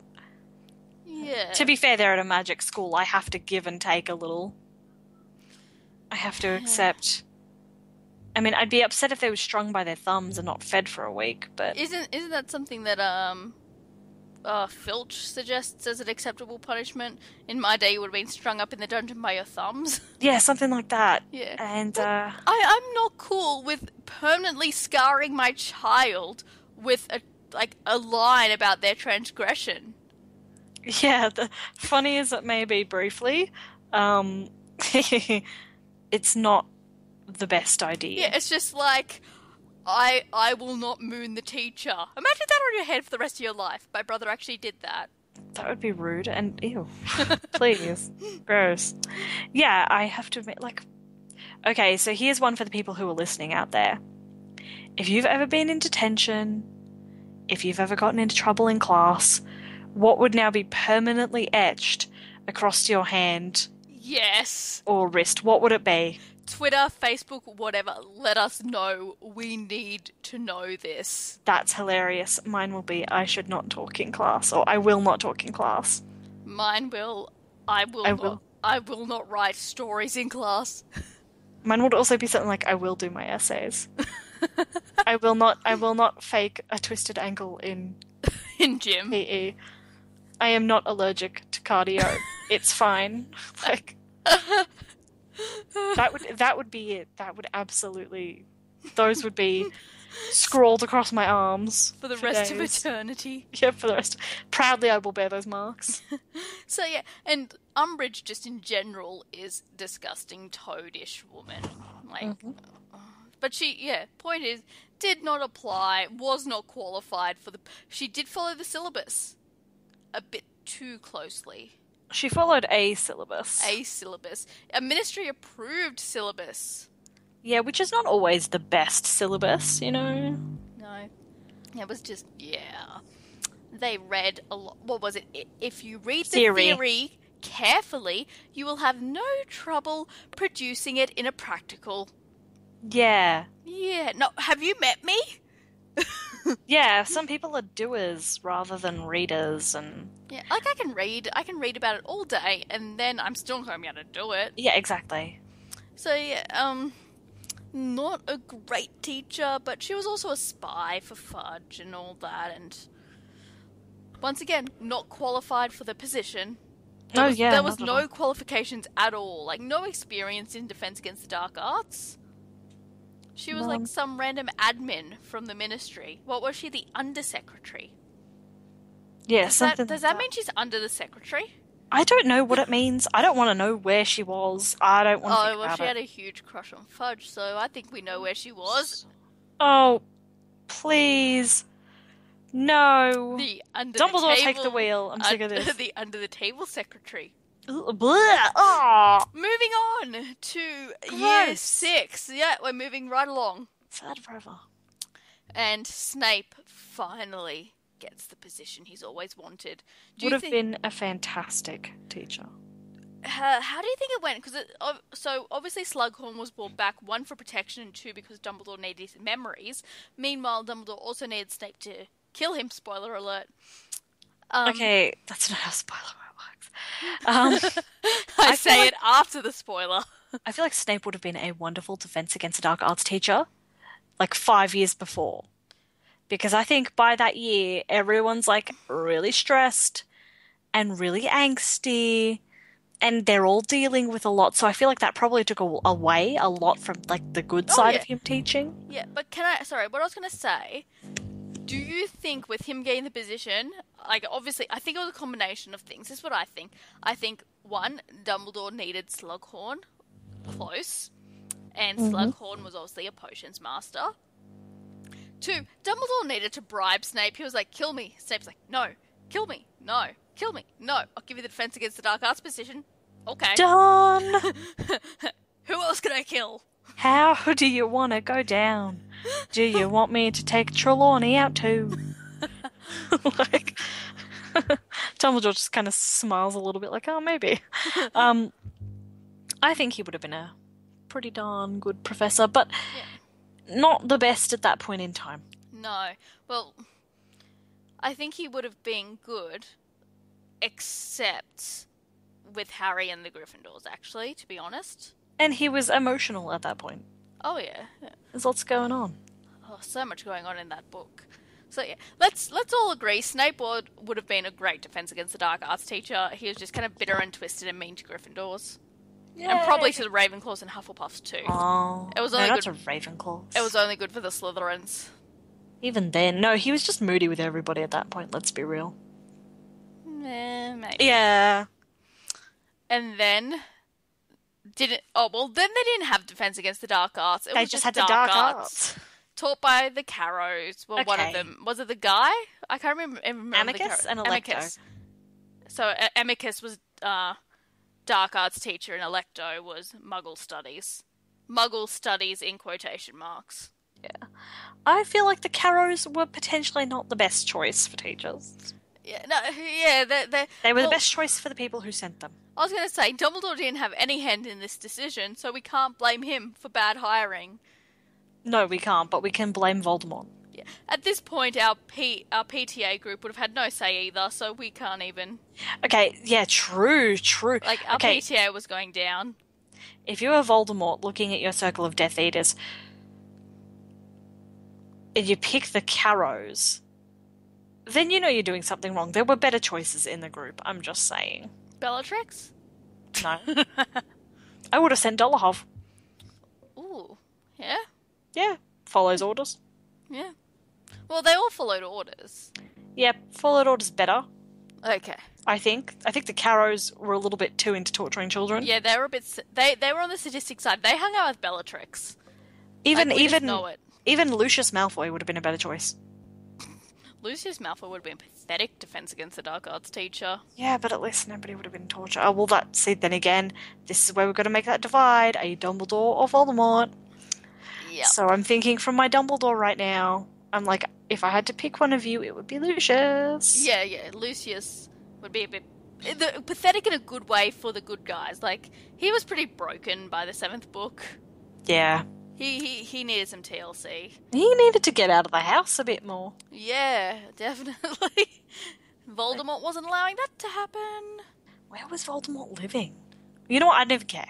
Yeah. To be fair, they're at a magic school. I have to give and take a little. I have to accept. I mean, I'd be upset if they were strung by their thumbs and not fed for a week, but... Isn't that something that, Filch suggests as an acceptable punishment? In my day, you would have been strung up in the dungeon by your thumbs. Yeah, something like that. Yeah. And, I'm not cool with permanently scarring my child with a line about their transgression. Yeah, funny as it may be briefly, it's not the best idea. Yeah, it's just like, I will not moon the teacher. Imagine that on your head for the rest of your life. My brother actually did that. That would be rude and ew. Please. Gross. Yeah, I have to admit, like... Okay, so here's one for the people who are listening out there. If you've ever been in detention, if you've ever gotten into trouble in class, what would now be permanently etched across your hand? Yes. Or wrist? What would it be? Twitter, Facebook, whatever. Let us know. We need to know this. That's hilarious. Mine will be, I should not talk in class, or I will not talk in class. Mine will, I will not write stories in class. Mine would also be something like, I will do my essays. I will not fake a twisted ankle in gym. PE. I am not allergic to cardio. It's fine. Like, That would be it. That would absolutely... Those would be scrawled across my arms. For the rest of days. eternity. Yeah, for the rest. Proudly I will bear those marks. So yeah, and Umbridge just in general is disgusting toadish woman. Like, but point is, did not apply, was not qualified for the... She did follow the syllabus a bit too closely. She followed a syllabus. A ministry-approved syllabus. Yeah, which is not always the best syllabus, you know? No. It was just, They read a lot... What was it? If you read the theory carefully, you will have no trouble producing it in a practical... Yeah. Yeah. No, have you met me? Yeah, some people are doers rather than readers, and... Yeah, like I can read about it all day, and then I'm still not going to be able to do it. Yeah, exactly. So, yeah, not a great teacher, but she was also a spy for Fudge and all that, and once again, not qualified for the position. There was no qualifications at all, like no experience in Defense Against the Dark Arts. She was like some random admin from the ministry. What was she, the undersecretary? Yeah, does that mean she's under the secretary? I don't know what it means. I don't want to know where she was. I don't want to think about she had a huge crush on Fudge, so I think we know where she was. Oh, please. No. Dumbledore, take the wheel. I'm sick of this. The under-the-table secretary. Oh. Moving on to year 6. Yeah, we're moving right along. Sad forever. And Snape finally gets the position he's always wanted. Would have been a fantastic teacher. How do you think it went? Because so obviously Slughorn was brought back, 1 for protection and 2 because Dumbledore needed his memories. Meanwhile, Dumbledore also needed Snape to kill him. Spoiler alert. Okay, that's not how spoiler works. I say it after the spoiler. I feel like Snape would have been a wonderful Defense Against the Dark Arts teacher, like 5 years before. Because I think by that year, everyone's like really stressed and really angsty, and they're all dealing with a lot. So I feel like that probably took away a lot from like the good side of him teaching. Yeah, but what I was going to say, do you think with him getting the position, like obviously, I think it was a combination of things. This is what I think. I think, 1, Dumbledore needed Slughorn close, and Slughorn was obviously a potions master. 2, Dumbledore needed to bribe Snape. He was like, kill me. Snape's like, no. Kill me. No. Kill me. No. I'll give you the Defense Against the Dark Arts position. Okay. Done! Who else can I kill? How do you want to go down? Do you want me to take Trelawney out too? Like, Dumbledore just kind of smiles a little bit like, oh, maybe. I think he would have been a pretty darn good professor, but... Yeah. Not the best at that point in time. No. Well, I think he would have been good, except with Harry and the Gryffindors, actually, to be honest. And he was emotional at that point. Oh, yeah. There's lots going on. Oh, so much going on in that book. So, yeah, let's all agree Snape would have been a great Defense Against the Dark Arts teacher. He was just kind of bitter and twisted and mean to Gryffindors. Yay. And probably to the Ravenclaws and Hufflepuffs too. Oh, it was only not good to Ravenclaws. It was only good for the Slytherins. Even then, no, he was just moody with everybody at that point. Let's be real. Maybe. Yeah. And then then they didn't have Defense Against the Dark Arts. They just had the Dark Arts. Taught by the Carrows. Well, one of them was it the guy? I can't remember. Amicus and Electo. Amicus. So Amicus was. Dark Arts teacher and Electo was Muggle Studies. Muggle Studies in quotation marks. Yeah. I feel like the Carrows were potentially not the best choice for teachers. Yeah, no, yeah, they were the best choice for the people who sent them. I was going to say, Dumbledore didn't have any hand in this decision, so we can't blame him for bad hiring. No, we can't, but we can blame Voldemort. Yeah. At this point, our PTA group would have had no say either, so we can't even... Okay, yeah, true. Like, our PTA was going down. If you were Voldemort looking at your circle of Death Eaters, and you pick the Carrows, then you know you're doing something wrong. There were better choices in the group, I'm just saying. Bellatrix? No. I would have sent Dolohov. Ooh. Yeah? Yeah, follows orders. Yeah. Well, they all followed orders. Yeah, followed orders better, Okay. I think. I think the Carrows were a little bit too into torturing children. Yeah, they were a bit... They were on the sadistic side. They hung out with Bellatrix. Even We just know it. even Lucius Malfoy would have been a better choice. Lucius Malfoy would have been pathetic defense against the Dark Arts teacher. Yeah, but at least nobody would have been tortured. Oh, well, then again, this is where we're going to make that divide. Are you Dumbledore or Voldemort? Yeah. So I'm thinking from my Dumbledore right now. I'm like, if I had to pick one of you, it would be Lucius. Yeah. Lucius would be a bit... pathetic in a good way for the good guys. Like, he was pretty broken by the 7th book. Yeah. He needed some TLC. He needed to get out of the house a bit more. Yeah, definitely. Voldemort wasn't allowing that to happen. Where was Voldemort living? You know what? I never care.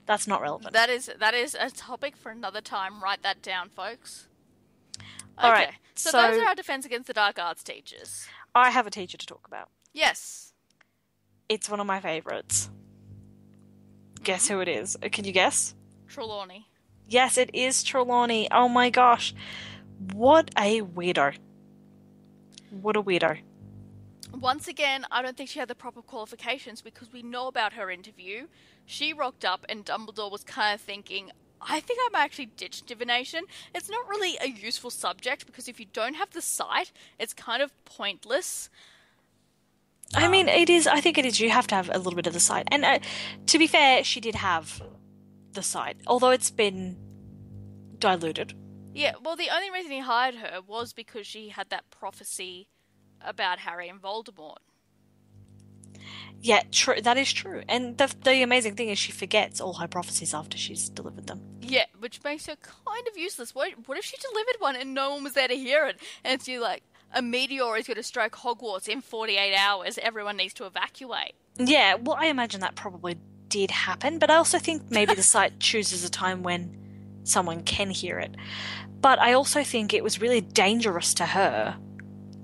That's not relevant. That is a topic for another time. Write that down, folks. Okay, All right, so so those are our defense against the Dark Arts teachers. I have a teacher to talk about. Yes. It's one of my favourites. Guess who it is? Can you guess? Trelawney. Yes, it is Trelawney. Oh my gosh. What a weirdo. What a weirdo. Once again, I don't think she had the proper qualifications because we know about her interview. She rocked up and Dumbledore was kind of thinking, I think I might actually ditch divination. It's not really a useful subject because if you don't have the sight, it's kind of pointless. I mean, it is. I think it is. You have to have a little bit of the sight. And to be fair, she did have the sight, although it's been diluted. Yeah, well, the only reason he hired her was because she had that prophecy about Harry and Voldemort. Yeah, true. That is true. And the amazing thing is she forgets all her prophecies after she's delivered them. Yeah, which makes her kind of useless. What if she delivered one and no one was there to hear it? And it's like, a meteor is going to strike Hogwarts in 48 hours. Everyone needs to evacuate. Yeah, well, I imagine that probably did happen, but I also think maybe the site chooses a time when someone can hear it. But I also think it was really dangerous to her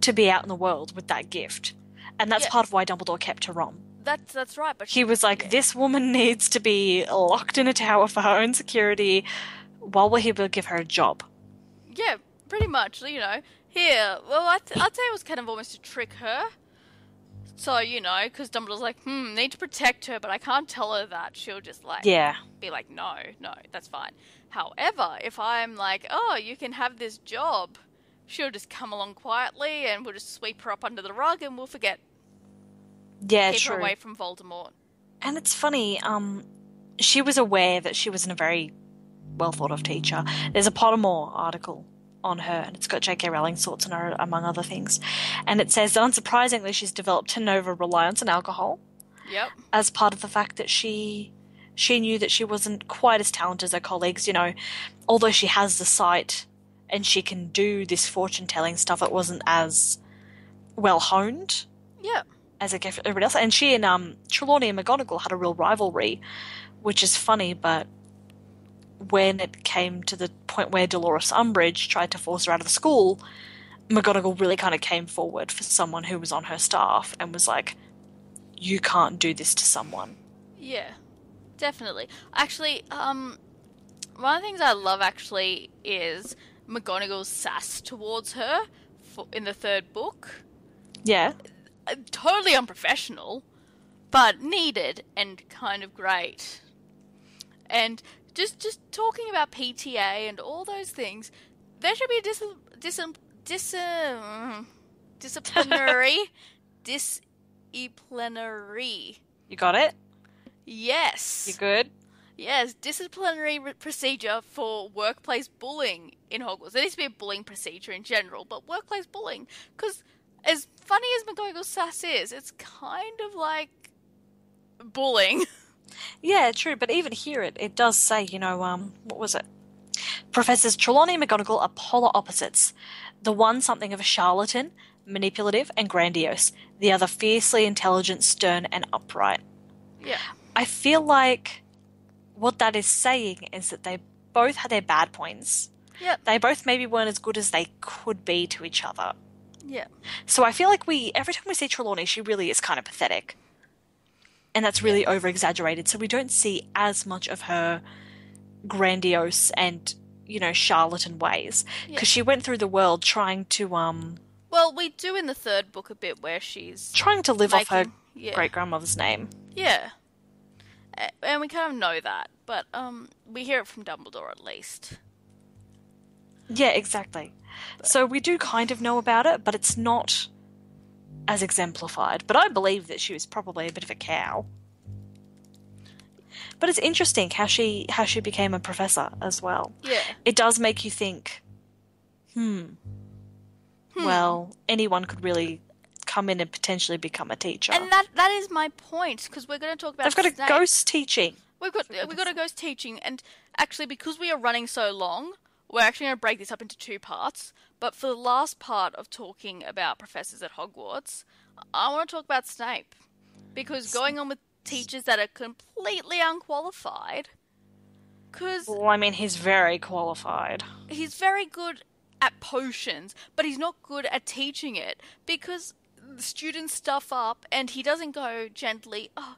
to be out in the world with that gift. And that's part of why Dumbledore kept her on. That's right, but he was like, this woman needs to be locked in a tower for her own security while we're here to give her a job. Yeah, pretty much, you know. Here, well, I'd say it was kind of almost to trick her. So, you know, because Dumbledore's like, need to protect her, but I can't tell her that. She'll just, like, be like, no, that's fine. However, if I'm like, oh, you can have this job, she'll just come along quietly and we'll just sweep her up under the rug and we'll forget. Yeah, Keep true. her away from Voldemort. And it's funny, she was aware that she wasn't a very well thought of teacher. There's a Pottermore article on her, and it's got J.K. Rowling's thoughts on her, among other things. And it says that unsurprisingly, she's developed an over-reliance on alcohol. Yep. As part of the fact that she knew that she wasn't quite as talented as her colleagues, you know, although she has the sight and she can do this fortune-telling stuff, it wasn't as well-honed. Yeah. As everybody else. And she and Trelawney and McGonagall had a real rivalry, which is funny, but when it came to the point where Dolores Umbridge tried to force her out of the school, McGonagall really kind of came forward for someone who was on her staff and was like, you can't do this to someone. Yeah, definitely. Actually, one of the things I love actually is McGonagall's sass towards her in the 3rd book. Yeah. Totally unprofessional, but needed and kind of great. And just talking about PTA and all those things, there should be a disciplinary. You got it? Yes. You good? Yes, disciplinary procedure for workplace bullying in Hogwarts. There needs to be a bullying procedure in general, but workplace bullying, because as funny as McGonagall's sass is, it's kind of like bullying. Yeah, true, but even here it does say, you know, what was it? Professors Trelawney and McGonagall are polar opposites. The one something of a charlatan, manipulative and grandiose. The other fiercely intelligent, stern and upright. Yeah. I feel like what that is saying is that they both had their bad points. Yeah. They both maybe weren't as good as they could be to each other. Yeah. So I feel like every time we see Trelawney, she really is kind of pathetic. And that's really over-exaggerated, so we don't see as much of her grandiose and, charlatan ways. Yeah. Because she went through the world trying to Well, we do in the third book a bit where she's live off her making, yeah, great-grandmother's name. yeah, and we kind of know that, but we hear it from Dumbledore at least. Yeah, exactly. So we do kind of know about it, but it's not as exemplified. But I believe that she was probably a bit of a cow. But it's interesting how she became a professor as well. Yeah. It does make you think, well, anyone could really come in and potentially become a teacher. And that is my point, because we're going to talk about They've got Snape. a ghost teaching. We've got a ghost teaching, and actually, because we are running so long, we're actually going to break this up into two parts. But for the last part of talking about professors at Hogwarts, I want to talk about Snape. Because going on with teachers that are completely unqualified, because... Well, I mean, he's very qualified. He's very good at potions, but he's not good at teaching it, because the students stuff up, and he doesn't go gently, oh,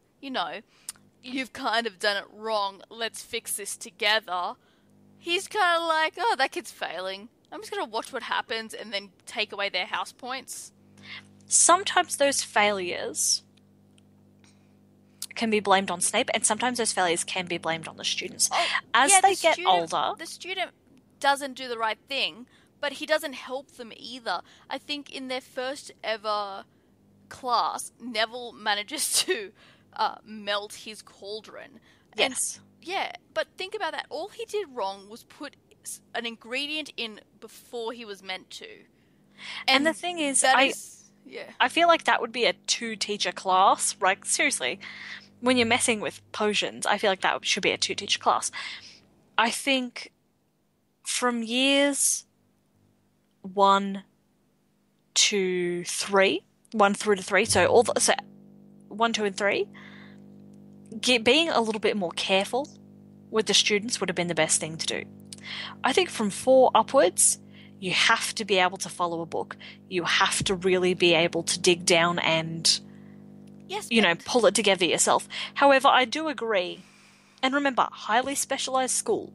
you've kind of done it wrong, let's fix this together. He's kind of like, oh, that kid's failing. I'm just going to watch what happens and then take away their house points. Sometimes those failures can be blamed on Snape, and sometimes those failures can be blamed on the students. As they get older... The student doesn't do the right thing, but he doesn't help them either. I think in their first ever class, Neville manages to melt his cauldron. Yes. Yeah, but think about that. All he did wrong was put an ingredient in before he was meant to. And the thing is, yeah. I feel like that would be a 2-teacher class. Like, seriously, when you're messing with potions, I feel like that should be a 2-teacher class. I think from years 1 to 3, 1 through to 3, so 1, 2, and 3, being a little bit more careful with the students would have been the best thing to do. I think from 4 upwards, you have to be able to follow a book. You have to really be able to dig down and, pull it together yourself. However, I do agree. And remember, highly specialized school.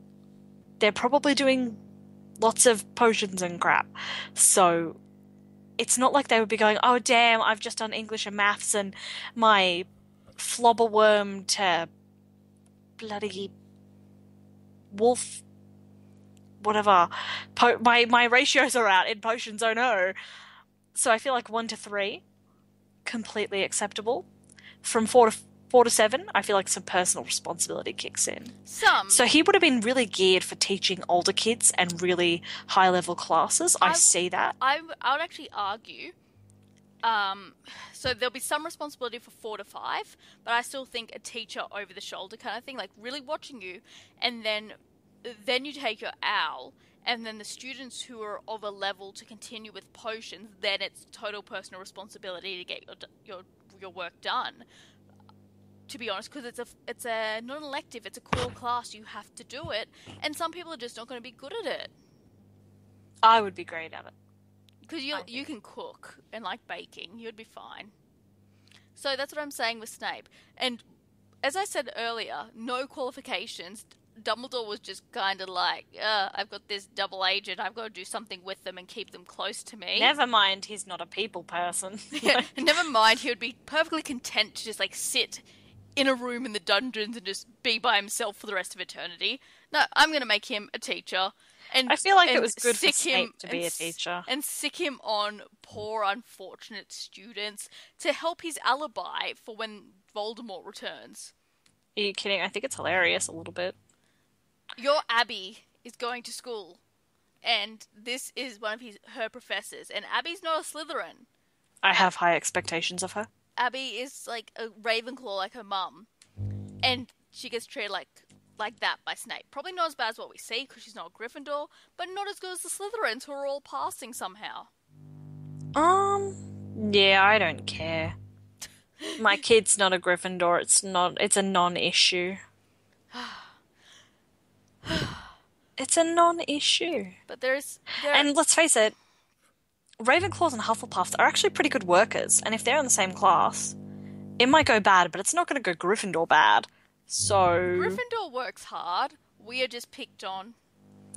They're probably doing lots of potions and crap. So it's not like they would be going, oh, damn, I've just done English and maths and my flobberworm to bloody wolf, whatever. My ratios are out in potions, oh no. So I feel like 1 to 3, completely acceptable. From 4 to 7, I feel like some personal responsibility kicks in. So he would have been really geared for teaching older kids and really high-level classes. I see that. I would actually argue, so there'll be some responsibility for 4 to 5, but I still think a teacher over the shoulder kind of thing, like really watching you, and then you take your owl, and then the students who are of a level to continue with potions, then it's total personal responsibility to get your work done. To be honest, because it's a non-elective, it's a core class, you have to do it, and some people are just not going to be good at it. I would be great at it. Because you can cook and like baking, you'd be fine. So that's what I'm saying with Snape. And as I said earlier, no qualifications. Dumbledore was just kind of like, I've got this double agent, I've got to do something with them and keep them close to me. Never mind, he's not a people person. Yeah, never mind, he would be perfectly content to just like sit in a room in the dungeons and just be by himself for the rest of eternity. No, I'm going to make him a teacher. And I feel like it was good for Snape to be a teacher. And sick him on poor, unfortunate students to help his alibi for when Voldemort returns. Are you kidding? I think it's hilarious a little bit. Your Abby is going to school, and this is one of her professors, and Abby's not a Slytherin. I have high expectations of her. Abby is like a Ravenclaw like her mum, and she gets treated like that by Snape. Probably not as bad as what we see, because she's not a Gryffindor, but not as good as the Slytherins, who are all passing somehow. Yeah, I don't care. My kid's not a Gryffindor, it's a non-issue. It's a non-issue. But and let's face it, Ravenclaws and Hufflepuffs are actually pretty good workers, and if they're in the same class, it might go bad, but it's not going to go Gryffindor bad. So Gryffindor works hard. We are just picked on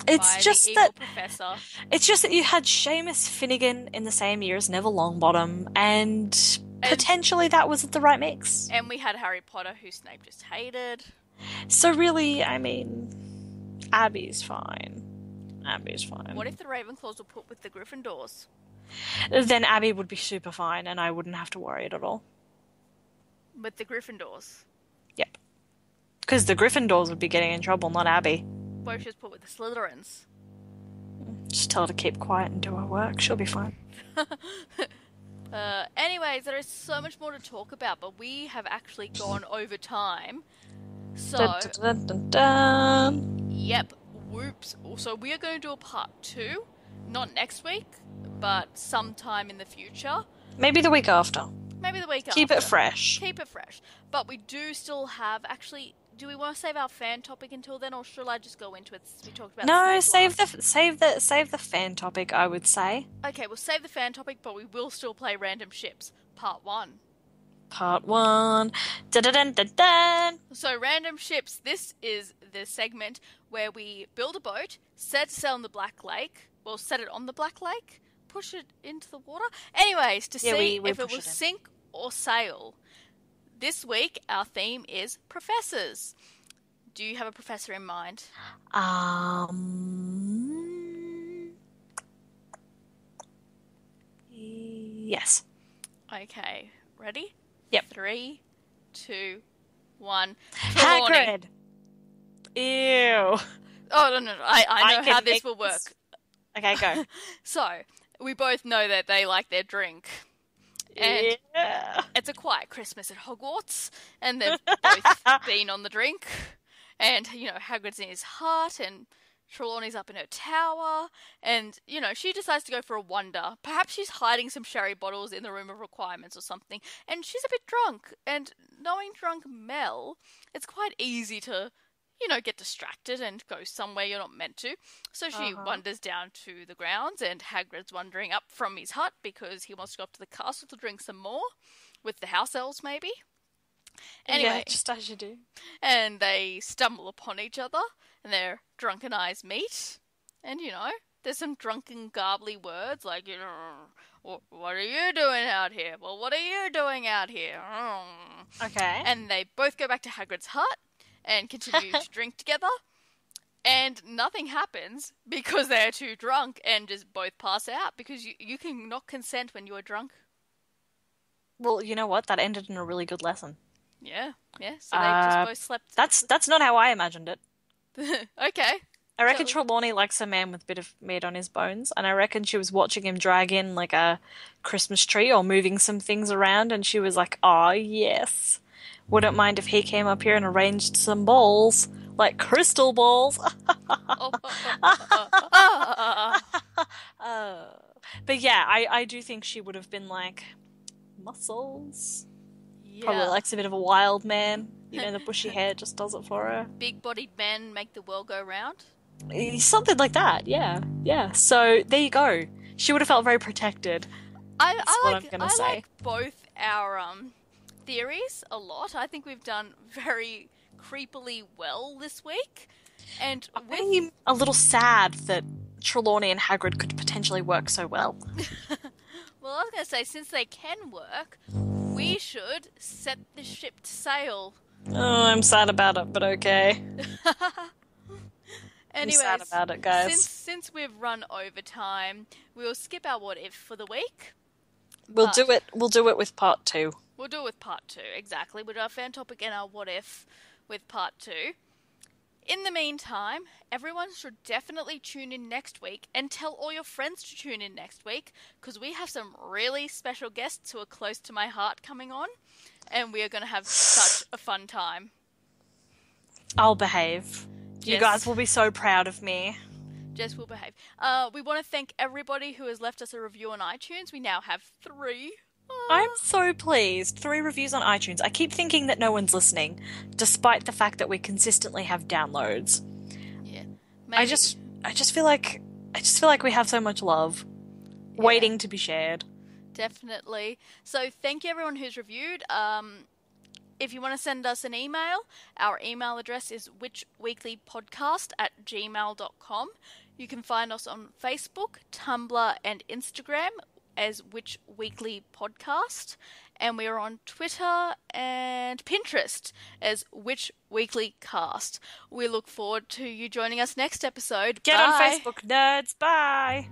it's by just the that evil professor. it's just that you had Seamus Finnegan in the same year as Neville Longbottom, and potentially that wasn't the right mix. And we had Harry Potter, who Snape just hated. So really, I mean, Abby's fine. Abby's fine. What if the Ravenclaws were put with the Gryffindors? Then Abby would be super fine, and I wouldn't have to worry at all. With the Gryffindors? Yep. Because the Gryffindors would be getting in trouble, not Abby. What if she was put with the Slytherins? Just tell her to keep quiet and do her work. She'll be fine. Anyways, there is so much more to talk about, but we have actually gone over time. So, Dun, dun, dun, dun. yep, whoops. So we are going to do a part 2, not next week, but sometime in the future. Maybe the week after. Maybe the week after. Keep it fresh. Keep it fresh. But we do still have, actually, do we want to save our fan topic until then, or should I just go into it since we talked about No, Snape save the fan topic, I would say. Okay, we'll save the fan topic, but we will still play Random Ships, part 1. Part 1. Dun-dun-dun-dun-dun. So, Random Ships, this is the segment where we build a boat, set sail on the Black Lake, well, set it on the Black Lake, push it into the water. Anyways, to see we if it push will it in. sink or sail. This week, our theme is professors. Do you have a professor in mind? Yes. Okay, ready? Yep. 3, 2, 1. Hagrid. Ew. Oh, no. I know can how this make will work. Okay, go. So, we both know that they like their drink. And yeah. it's a quiet Christmas at Hogwarts, and they've both been on the drink. And, Hagrid's in his hut, and Trelawney's up in her tower, and, she decides to go for a wander. Perhaps she's hiding some sherry bottles in the room of requirements or something, and she's a bit drunk. And knowing drunk Mel, it's quite easy to, get distracted and go somewhere you're not meant to. So she wanders down to the grounds, and Hagrid's wandering up from his hut because he wants to go up to the castle to drink some more, with the house elves maybe. Anyway, Yeah, just as you do. and they stumble upon each other, and their drunken eyes meet, and, there's some drunken garbly words like, what are you doing out here? Well, what are you doing out here? Okay. And they both go back to Hagrid's hut and continue to drink together, and nothing happens because they're too drunk and just both pass out, because you can not consent when you are drunk. Well, you know what? That ended in a really good lesson. Yeah, so they just both slept. That's not how I imagined it. Okay. I reckon Trelawney likes a man with a bit of meat on his bones, and I reckon she was watching him drag in like a Christmas tree or moving some things around, and she was like, "Oh yes, wouldn't mind if he came up here and arranged some balls, like crystal balls." But yeah, I do think she would have been like, muscles. Yeah. Probably likes a bit of a wild man. The bushy hair just does it for her. Big-bodied men make the world go round. Something like that, yeah. So there you go. She would have felt very protected. I like both our theories a lot. I think we've done very creepily well this week. And I'm a little sad that Trelawney and Hagrid could potentially work so well. Well, I was going to say, since they can work, we should set the ship to sail. Oh, I'm sad about it, but okay. Anyways, I'm sad about it, guys. Since we've run over time, we'll skip our what if for the week. We'll do it with part 2. We'll do it with part 2, exactly. We'll do our fan topic and our what if with part 2. In the meantime, everyone should definitely tune in next week, and tell all your friends to tune in next week, because we have some really special guests who are close to my heart coming on, and we are going to have such a fun time. I'll behave. Yes. You guys will be so proud of me. Jess will behave. We want to thank everybody who has left us a review on iTunes. We now have 3. I'm so pleased. 3 reviews on iTunes. I keep thinking that no one's listening, despite the fact that we consistently have downloads. Yeah. Maybe. I just feel like we have so much love waiting to be shared. Definitely. So thank you everyone who's reviewed. if you want to send us an email, our email address is witchweeklypodcast@gmail.com. You can find us on Facebook, Tumblr, and Instagram as Witch Weekly Podcast. And we are on Twitter and Pinterest as Witch Weekly Cast. We look forward to you joining us next episode. Get Bye. on Facebook, nerds. Bye.